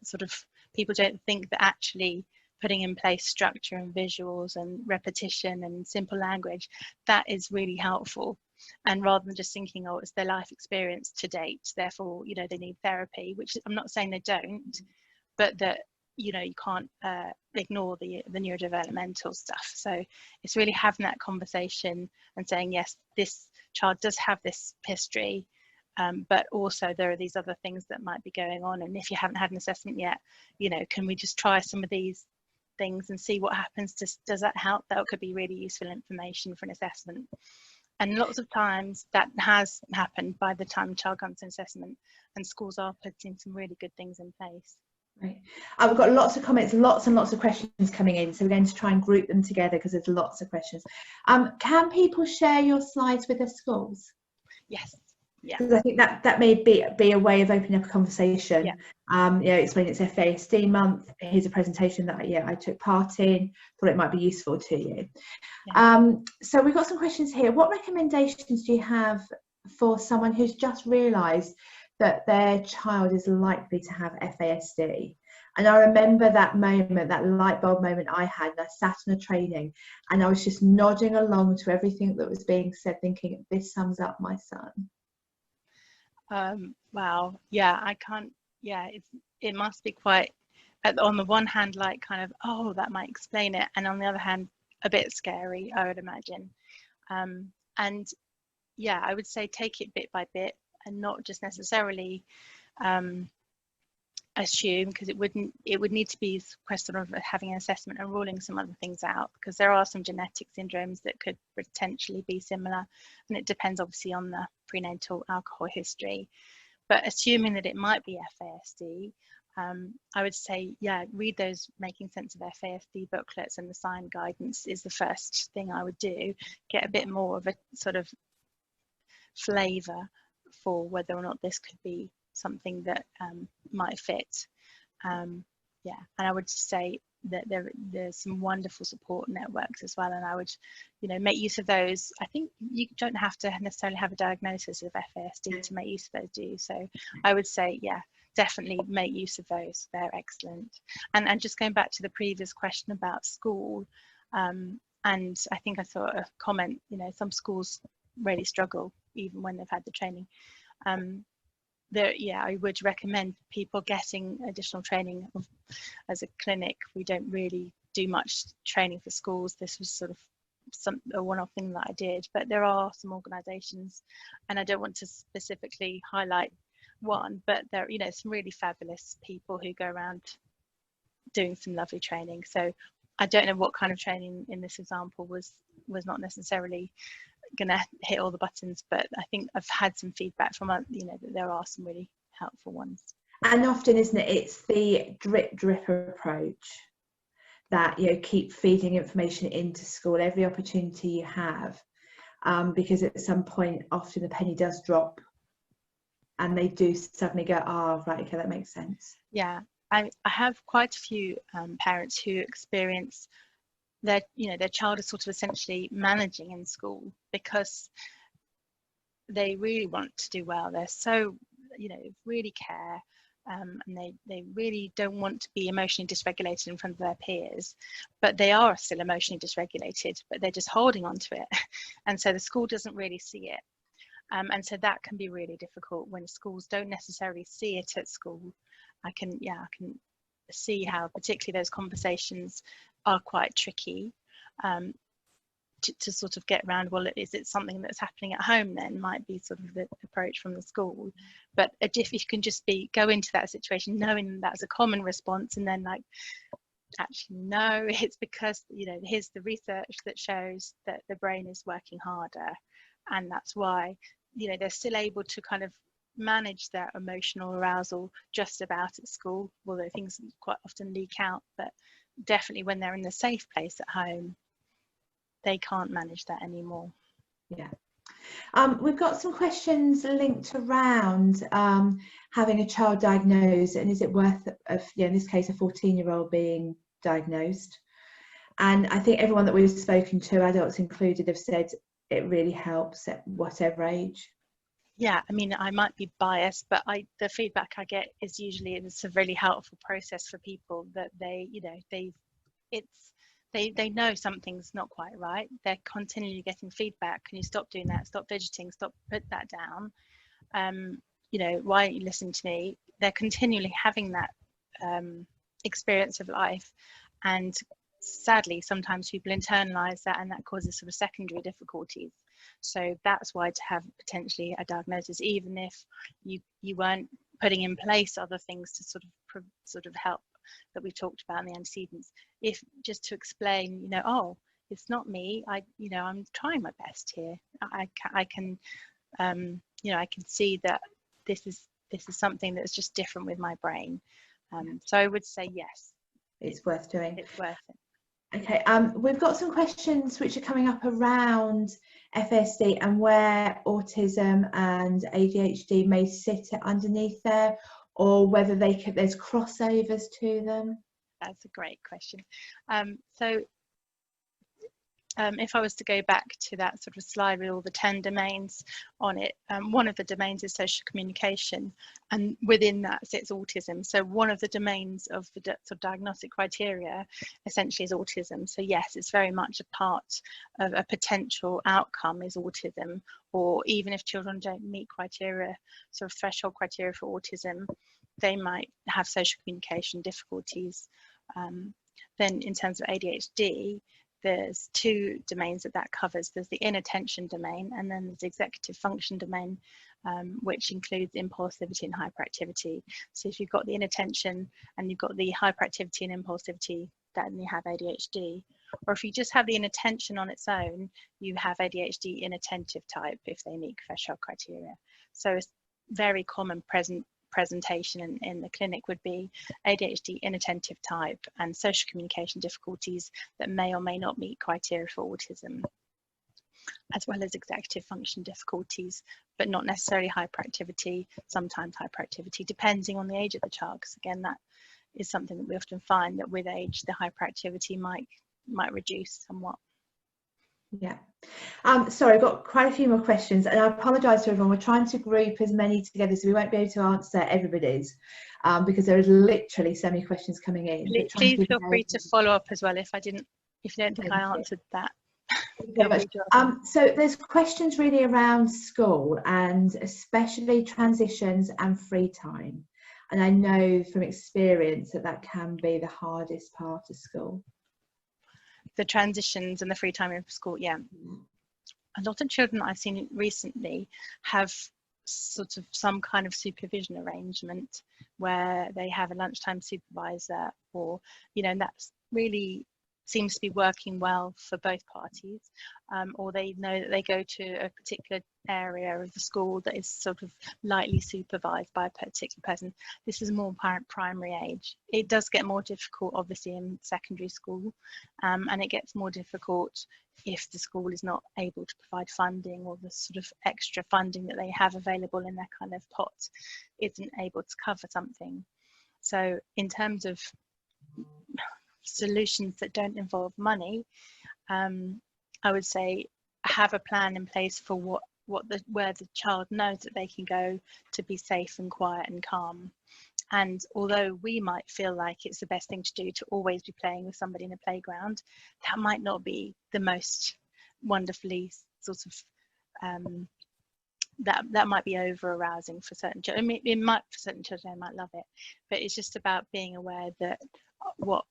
sort of people don't think that actually putting in place structure and visuals and repetition and simple language, that is really helpful. And rather than just thinking, oh, it's their life experience to date, therefore they need therapy, which I'm not saying they don't, but that you can't ignore the neurodevelopmental stuff. So it's really having that conversation and saying, yes, this child does have this history, but also there are these other things that might be going on, and if you haven't had an assessment yet, can we just try some of these things and see what happens? Does that help? That could be really useful information for an assessment. And lots of times that has happened by the time the child comes to an assessment, and schools are putting some really good things in place. Right. We've got lots of comments, lots and lots of questions coming in, so we're going to try and group them together because there's lots of questions. Can people share your slides with their schools? Yes. Yeah. Because I think that may be a way of opening up a conversation. Yeah. Explain it's FASD month. Here's a presentation that I took part in. Thought it might be useful to you. Yeah. So we've got some questions here. What recommendations do you have for someone who's just realised that their child is likely to have FASD? And I remember that moment, that light bulb moment I had, and I sat in a training and I was just nodding along to everything that was being said, thinking, this sums up my son. Wow. Yeah, I can't, yeah, it must be quite, on the one hand, like kind of, oh, that might explain it, and on the other hand, a bit scary, I would imagine. And yeah, I would say take it bit by bit and not just necessarily assume, because it would need to be a question of having an assessment and ruling some other things out, because there are some genetic syndromes that could potentially be similar, and it depends obviously on the prenatal alcohol history. But assuming that it might be FASD, I would say, yeah, read those Making Sense of FASD booklets, and the sign guidance is the first thing I would do. Get a bit more of a sort of flavour for whether or not this could be something that might fit. Yeah, and I would say that there's some wonderful support networks as well, and I would make use of those. I think you don't have to necessarily have a diagnosis of FASD to make use of those, do you? So I would say, yeah, definitely make use of those. They're excellent. And just going back to the previous question about school, and I think I saw a comment, some schools really struggle even when they've had the training. Yeah, I would recommend people getting additional training. As a clinic, we don't really do much training for schools. This was sort of a one-off thing that I did, but there are some organisations, and I don't want to specifically highlight one, but there are some really fabulous people who go around doing some lovely training. So I don't know what kind of training in this example was not necessarily gonna hit all the buttons, but I think I've had some feedback from that there are some really helpful ones. And often, isn't it, it's the drip approach that keep feeding information into school every opportunity you have, because at some point often the penny does drop and they do suddenly go, oh right, okay, that makes sense. Yeah, I have quite a few parents who experience their child is sort of essentially managing in school because they really want to do well. They're so really care, and they really don't want to be emotionally dysregulated in front of their peers, but they are still emotionally dysregulated, but they're just holding on to it. And so the school doesn't really see it. And so that can be really difficult when schools don't necessarily see it at school. I can see how particularly those conversations are quite tricky to sort of get around. Well, is it something that's happening at home then? Might be sort of the approach from the school. But if you can just go into that situation knowing that's a common response, and then like, actually no, it's because, you know, here's the research that shows that the brain is working harder, and that's why, you know, they're still able to kind of manage their emotional arousal just about at school, although things quite often leak out. But definitely when they're in the safe place at home, they can't manage that anymore. Yeah. We've got some questions linked around having a child diagnosed, and is it worth, in this case, a 14-year-old being diagnosed? And I think everyone that we've spoken to, adults included, have said it really helps at whatever age. Yeah, I mean, I might be biased, but the feedback I get is usually it's a really helpful process for people, that they, you know, they know something's not quite right. They're continually getting feedback. Can you stop doing that? Stop fidgeting. Stop, put that down. You know, why don't you listen to me? They're continually having that experience of life, and sadly, sometimes people internalize that, and that causes sort of secondary difficulties. So that's why to have potentially a diagnosis, even if you weren't putting in place other things to sort of help that we talked about in the antecedents, if just to explain, you know, oh, it's not me, you know, I'm trying my best here. I can you know, I can see that this is something that's just different with my brain. So I would say yes, it's worth doing. It's worth it. Okay, we've got some questions which are coming up around FASD and where autism and ADHD may sit underneath there, or whether there's crossovers to them. That's a great question. If I was to go back to that sort of slide with all the 10 domains on it, one of the domains is social communication, and within that sits autism. So one of the domains of the sort of diagnostic criteria essentially is autism. So yes, it's very much a part of a potential outcome is autism, or even if children don't meet criteria, sort of threshold criteria for autism, they might have social communication difficulties. Then in terms of ADHD, there's two domains that covers. There's the inattention domain, and then there's the executive function domain, which includes impulsivity and hyperactivity. So if you've got the inattention and you've got the hyperactivity and impulsivity, then you have ADHD. Or if you just have the inattention on its own, you have ADHD inattentive type if they meet threshold criteria. So it's very common presentation in the clinic would be ADHD inattentive type and social communication difficulties that may or may not meet criteria for autism, as well as executive function difficulties, but not necessarily hyperactivity, sometimes hyperactivity, depending on the age of the child, because again, that is something that we often find that with age, the hyperactivity might reduce somewhat. Yeah. Sorry, I've got quite a few more questions, and I apologise to everyone. We're trying to group as many together, so we won't be able to answer everybody's, because there is literally so many questions coming in. Please feel free to follow up as well if you don't think I answered that. So there's questions really around school, and especially transitions and free time. And I know from experience that can be the hardest part of school. The transitions and the free time in school, yeah. A lot of children I've seen recently have sort of some kind of supervision arrangement where they have a lunchtime supervisor, or, you know, and that's really seems to be working well for both parties, or they know that they go to a particular area of the school that is sort of lightly supervised by a particular person. This is more primary age. It does get more difficult obviously in secondary school, and it gets more difficult if the school is not able to provide funding, or the sort of extra funding that they have available in their kind of pot isn't able to cover something. So in terms of solutions that don't involve money, I would say have a plan in place for where the child knows that they can go to be safe and quiet and calm, And although we might feel like it's the best thing to do to always be playing with somebody in a playground, that might not be the most wonderfully sort of that might be over arousing for certain children. I mean, it might, for certain children, they might love it, but it's just about being aware that what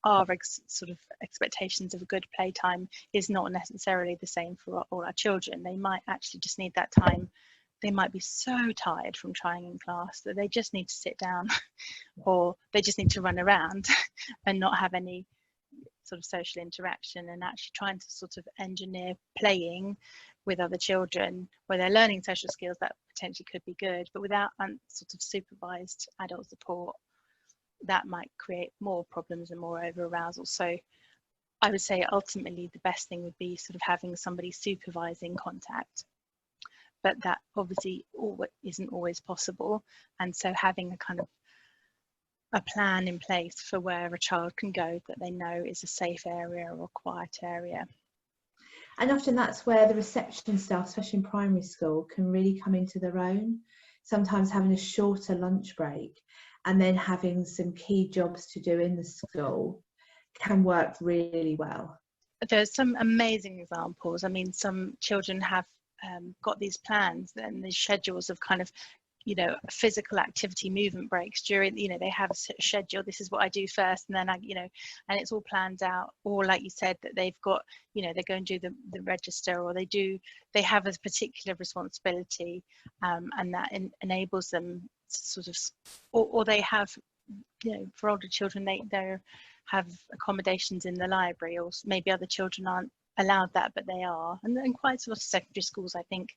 our sort of expectations of a good playtime is not necessarily the same for all our children. They might actually just need that time. They might be so tired from trying in class that they just need to sit down, or they just need to run around and not have any sort of social interaction, and actually trying to sort of engineer playing with other children where they're learning social skills that potentially could be good, but without sort of supervised adult support, that might create more problems and more over arousal. So I would say ultimately the best thing would be sort of having somebody supervising contact, but that obviously isn't always possible. And so having a kind of a plan in place for where a child can go that they know is a safe area or a quiet area. And often that's where the reception staff, especially in primary school, can really come into their own. Sometimes having a shorter lunch break and then having some key jobs to do in the school can work really well. There's some amazing examples. I mean, some children have got these plans and these schedules of kind of, you know, physical activity movement breaks during, you know, they have a schedule, this is what I do first, and then I, you know, and it's all planned out. Or like you said, that they've got, you know, they go and do the register, or they have a particular responsibility, and that enables them to sort of, or they have, you know, for older children, they have accommodations in the library, or maybe other children aren't allowed that, but they are. And then quite sort of secondary schools, I think,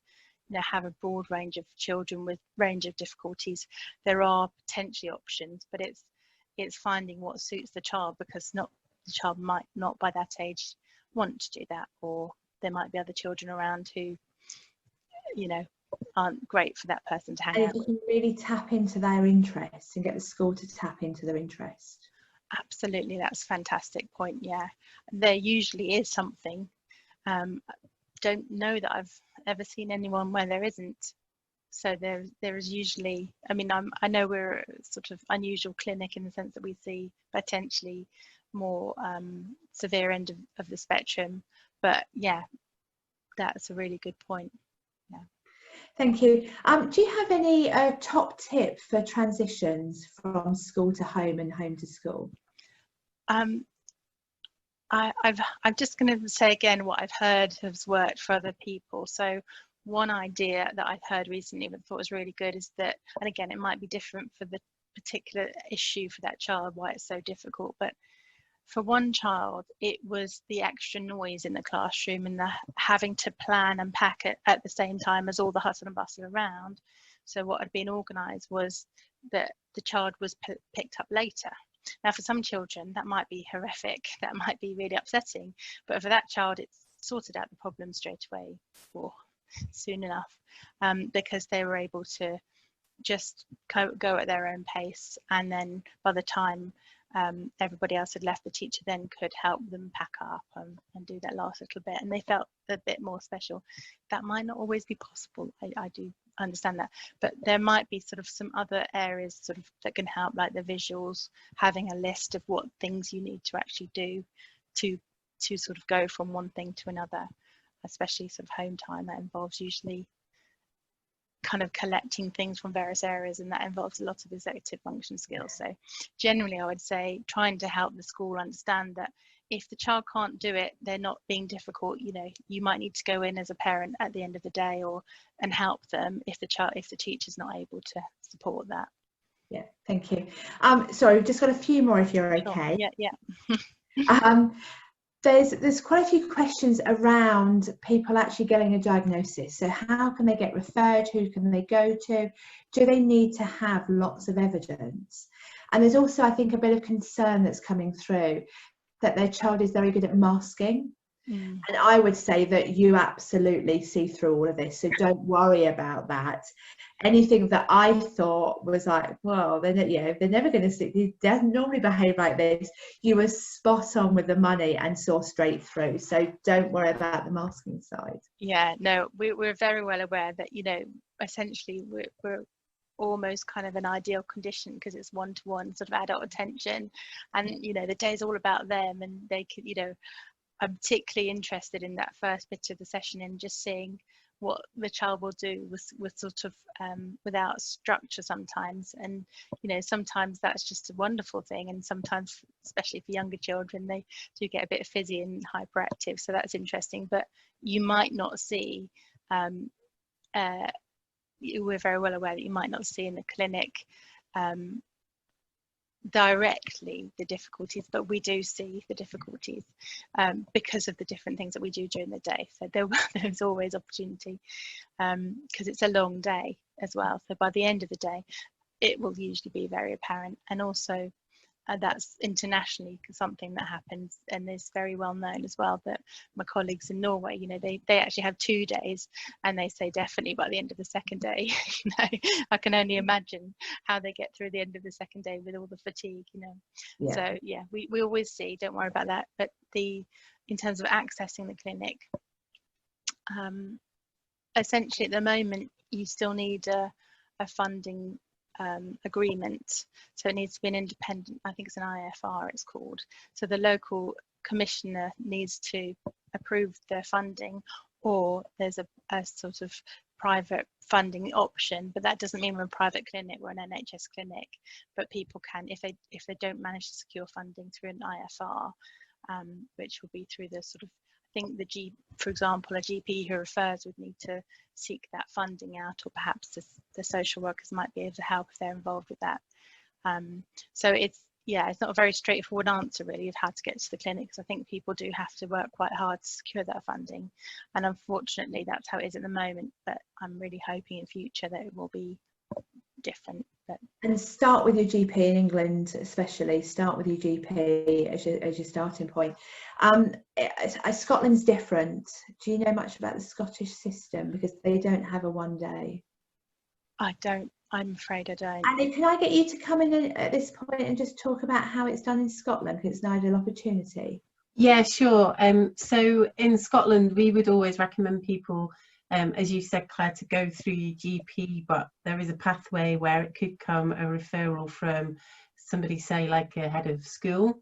you know, have a broad range of children with range of difficulties. There are potentially options, but it's finding what suits the child, because the child might not by that age want to do that, or there might be other children around who, you know, aren't great for that person to hang out with. And you can really tap into their interests and get the school to tap into their interest. Absolutely, that's a fantastic point. Yeah, there usually is something. Don't know that I've ever seen anyone where there isn't. So there is usually, I mean, I know we're a sort of unusual clinic in the sense that we see potentially more severe end of the spectrum, but yeah, that's a really good point. Yeah. Thank you. Do you have any top tip for transitions from school to home and home to school? I'm just going to say again what I've heard has worked for other people. So one idea that I've heard recently that I thought was really good is that, and again, it might be different for the particular issue for that child, why it's so difficult, but for one child, it was the extra noise in the classroom and the having to plan and pack it at the same time as all the hustle and bustle around. So what had been organised was that the child was picked up later. Now, for some children, that might be horrific, that might be really upsetting, but for that child, it's sorted out the problem straight away or soon enough, because they were able to just go at their own pace, and then by the time everybody else had left, the teacher then could help them pack up and do that last little bit, and they felt a bit more special. That might not always be possible, I do understand that, but there might be sort of some other areas sort of that can help, like the visuals, having a list of what things you need to actually do to sort of go from one thing to another, especially sort of home time. That involves usually kind of collecting things from various areas, and that involves a lot of executive function skills. So generally I would say trying to help the school understand that if the child can't do it, they're not being difficult. You know, you might need to go in as a parent at the end of the day and help them if the teacher's not able to support that. Yeah, thank you. Sorry, we've just got a few more if you're okay. Sure. Yeah. There's quite a few questions around people actually getting a diagnosis. So how can they get referred? Who can they go to? Do they need to have lots of evidence? And there's also, I think, a bit of concern that's coming through that their child is very good at masking. And I would say that you absolutely see through all of this, so don't worry about that. Anything that I thought was like, well, they're never going to see, he doesn't normally behave like this, you were spot on with the money and saw straight through, so don't worry about the masking side. Yeah, no, we're very well aware that, you know, essentially we're almost kind of an ideal condition because it's one-to-one sort of adult attention, and you know, the day's all about them, and they can, you know, I'm particularly interested in that first bit of the session and just seeing what the child will do with sort of without structure sometimes. And you know, sometimes that's just a wonderful thing, and sometimes, especially for younger children, they do get a bit fizzy and hyperactive, so that's interesting. But you might not see, we're very well aware that you might not see in the clinic directly the difficulties, but we do see the difficulties because of the different things that we do during the day. So there's always opportunity because it's a long day as well. So by the end of the day, it will usually be very apparent. And also that's internationally something that happens, and is very well known as well, that my colleagues in Norway, you know, they actually have 2 days, and they say definitely by the end of the second day, you know, I can only imagine how they get through the end of the second day with all the fatigue, you know. Yeah. So yeah, we always see, don't worry about that. But in terms of accessing the clinic, essentially at the moment you still need a funding agreement, so it needs to be an independent, I think it's an IFR it's called, so the local commissioner needs to approve the funding, or there's a sort of private funding option, but that doesn't mean we're a private clinic, we're an NHS clinic, but people can, if they don't manage to secure funding through an IFR, which will be through the sort of, I think for example, a GP who refers would need to seek that funding out, or perhaps the social workers might be able to help if they're involved with that. So it's not a very straightforward answer really of how to get to the clinic, because I think people do have to work quite hard to secure that funding, and unfortunately that's how it is at the moment, but I'm really hoping in future that it will be different. And start with your GP in England, especially start with your GP as your starting point. Scotland's different. Do you know much about the Scottish system? Because they don't have a one day. I don't, I'm afraid I don't. And can I get you to come in at this point and just talk about how it's done in Scotland, because it's an ideal opportunity? Yeah, sure. So in Scotland, we would always recommend people, as you said, Claire, to go through your GP, but there is a pathway where it could come a referral from somebody, say like a head of school,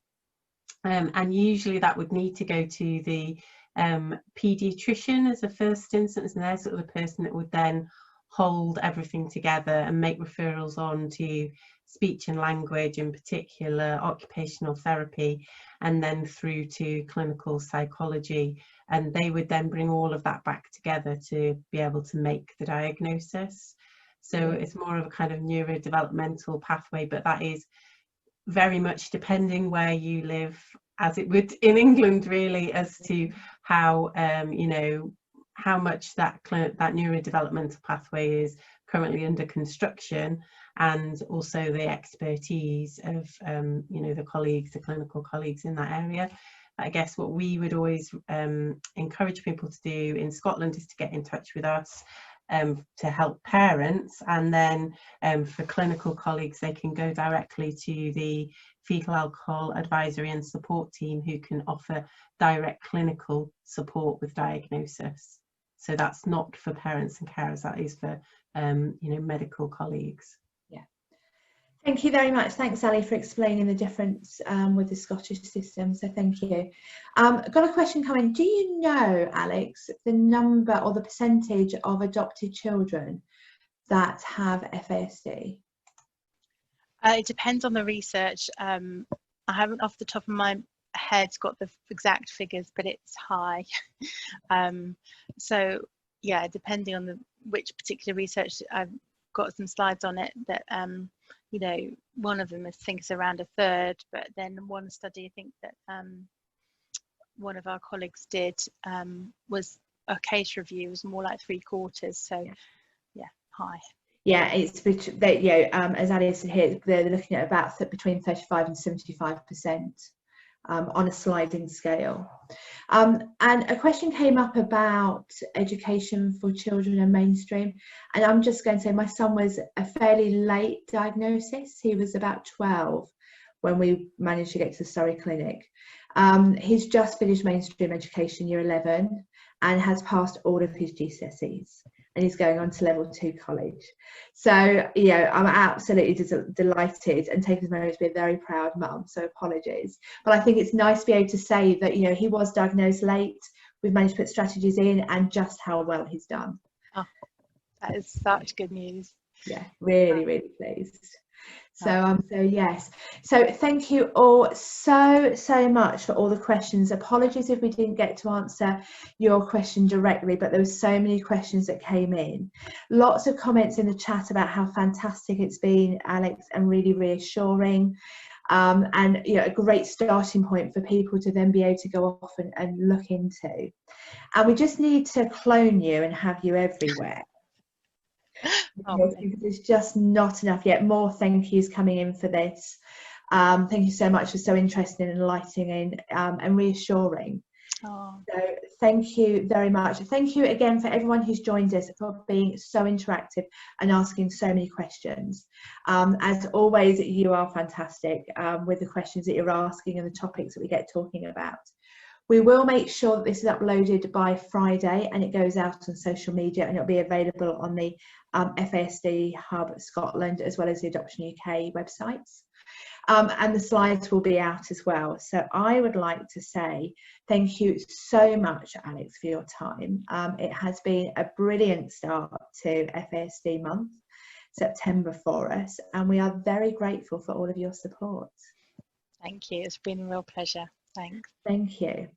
and usually that would need to go to the paediatrician as a first instance, and they're sort of the person that would then hold everything together and make referrals on to speech and language, in particular occupational therapy, and then through to clinical psychology, and they would then bring all of that back together to be able to make the diagnosis. So it's more of a kind of neurodevelopmental pathway, but that is very much depending where you live, as it would in England really, as to how you know, how much that neurodevelopmental pathway is currently under construction, and also the expertise of you know, the colleagues, the clinical colleagues in that area. I guess what we would always encourage people to do in Scotland is to get in touch with us to help parents, and then for clinical colleagues they can go directly to the fetal alcohol advisory and support team, who can offer direct clinical support with diagnosis. So that's not for parents and carers, that is for you know, medical colleagues. Yeah, thank you very much. Thanks, Ali, for explaining the difference with the Scottish system. So thank you. I've got a question coming. Do you know, Alex, the number or the percentage of adopted children that have FASD? It depends on the research. I haven't off the top of my head got the exact figures, but it's high. So yeah, depending on which particular research, I've got some slides on it that you know, one of them I think is around a third, but then one study I think that one of our colleagues did was a case review was more like 3/4, so yeah, high. Yeah, it's as Ali said here, they're looking at about between 35 and 75%. On a sliding scale. And a question came up about education for children and mainstream, and I'm just going to say my son was a fairly late diagnosis. He was about 12 when we managed to get to the Surry clinic. He's just finished mainstream education, year 11, and has passed all of his GCSEs. and he's going on to level 2 college. So, you know, I'm absolutely delighted and taking this moment to be a very proud mum, so apologies. But I think it's nice to be able to say that, you know, he was diagnosed late, we've managed to put strategies in, and just how well he's done. Oh, that is such good news. Yeah, really, really pleased. So so yes, so thank you all so much for all the questions. Apologies if we didn't get to answer your question directly, but there were so many questions that came in. Lots of comments in the chat about how fantastic it's been, Alex, and really reassuring, and you know, a great starting point for people to then be able to go off and look into. And we just need to clone you and have you everywhere. Because there's just not enough yet. More thank yous coming in for this. Thank you so much for so interesting and enlightening and reassuring. So thank you very much. Thank you again for everyone who's joined us, for being so interactive and asking so many questions. As always, you are fantastic with the questions that you're asking and the topics that we get talking about. We will make sure that this is uploaded by Friday and it goes out on social media, and it'll be available on the FASD Hub Scotland as well as the Adoption UK websites. And the slides will be out as well. So I would like to say thank you so much, Alex, for your time. It has been a brilliant start to FASD Month, September, for us, and we are very grateful for all of your support. Thank you. It's been a real pleasure. Thanks. Thank you.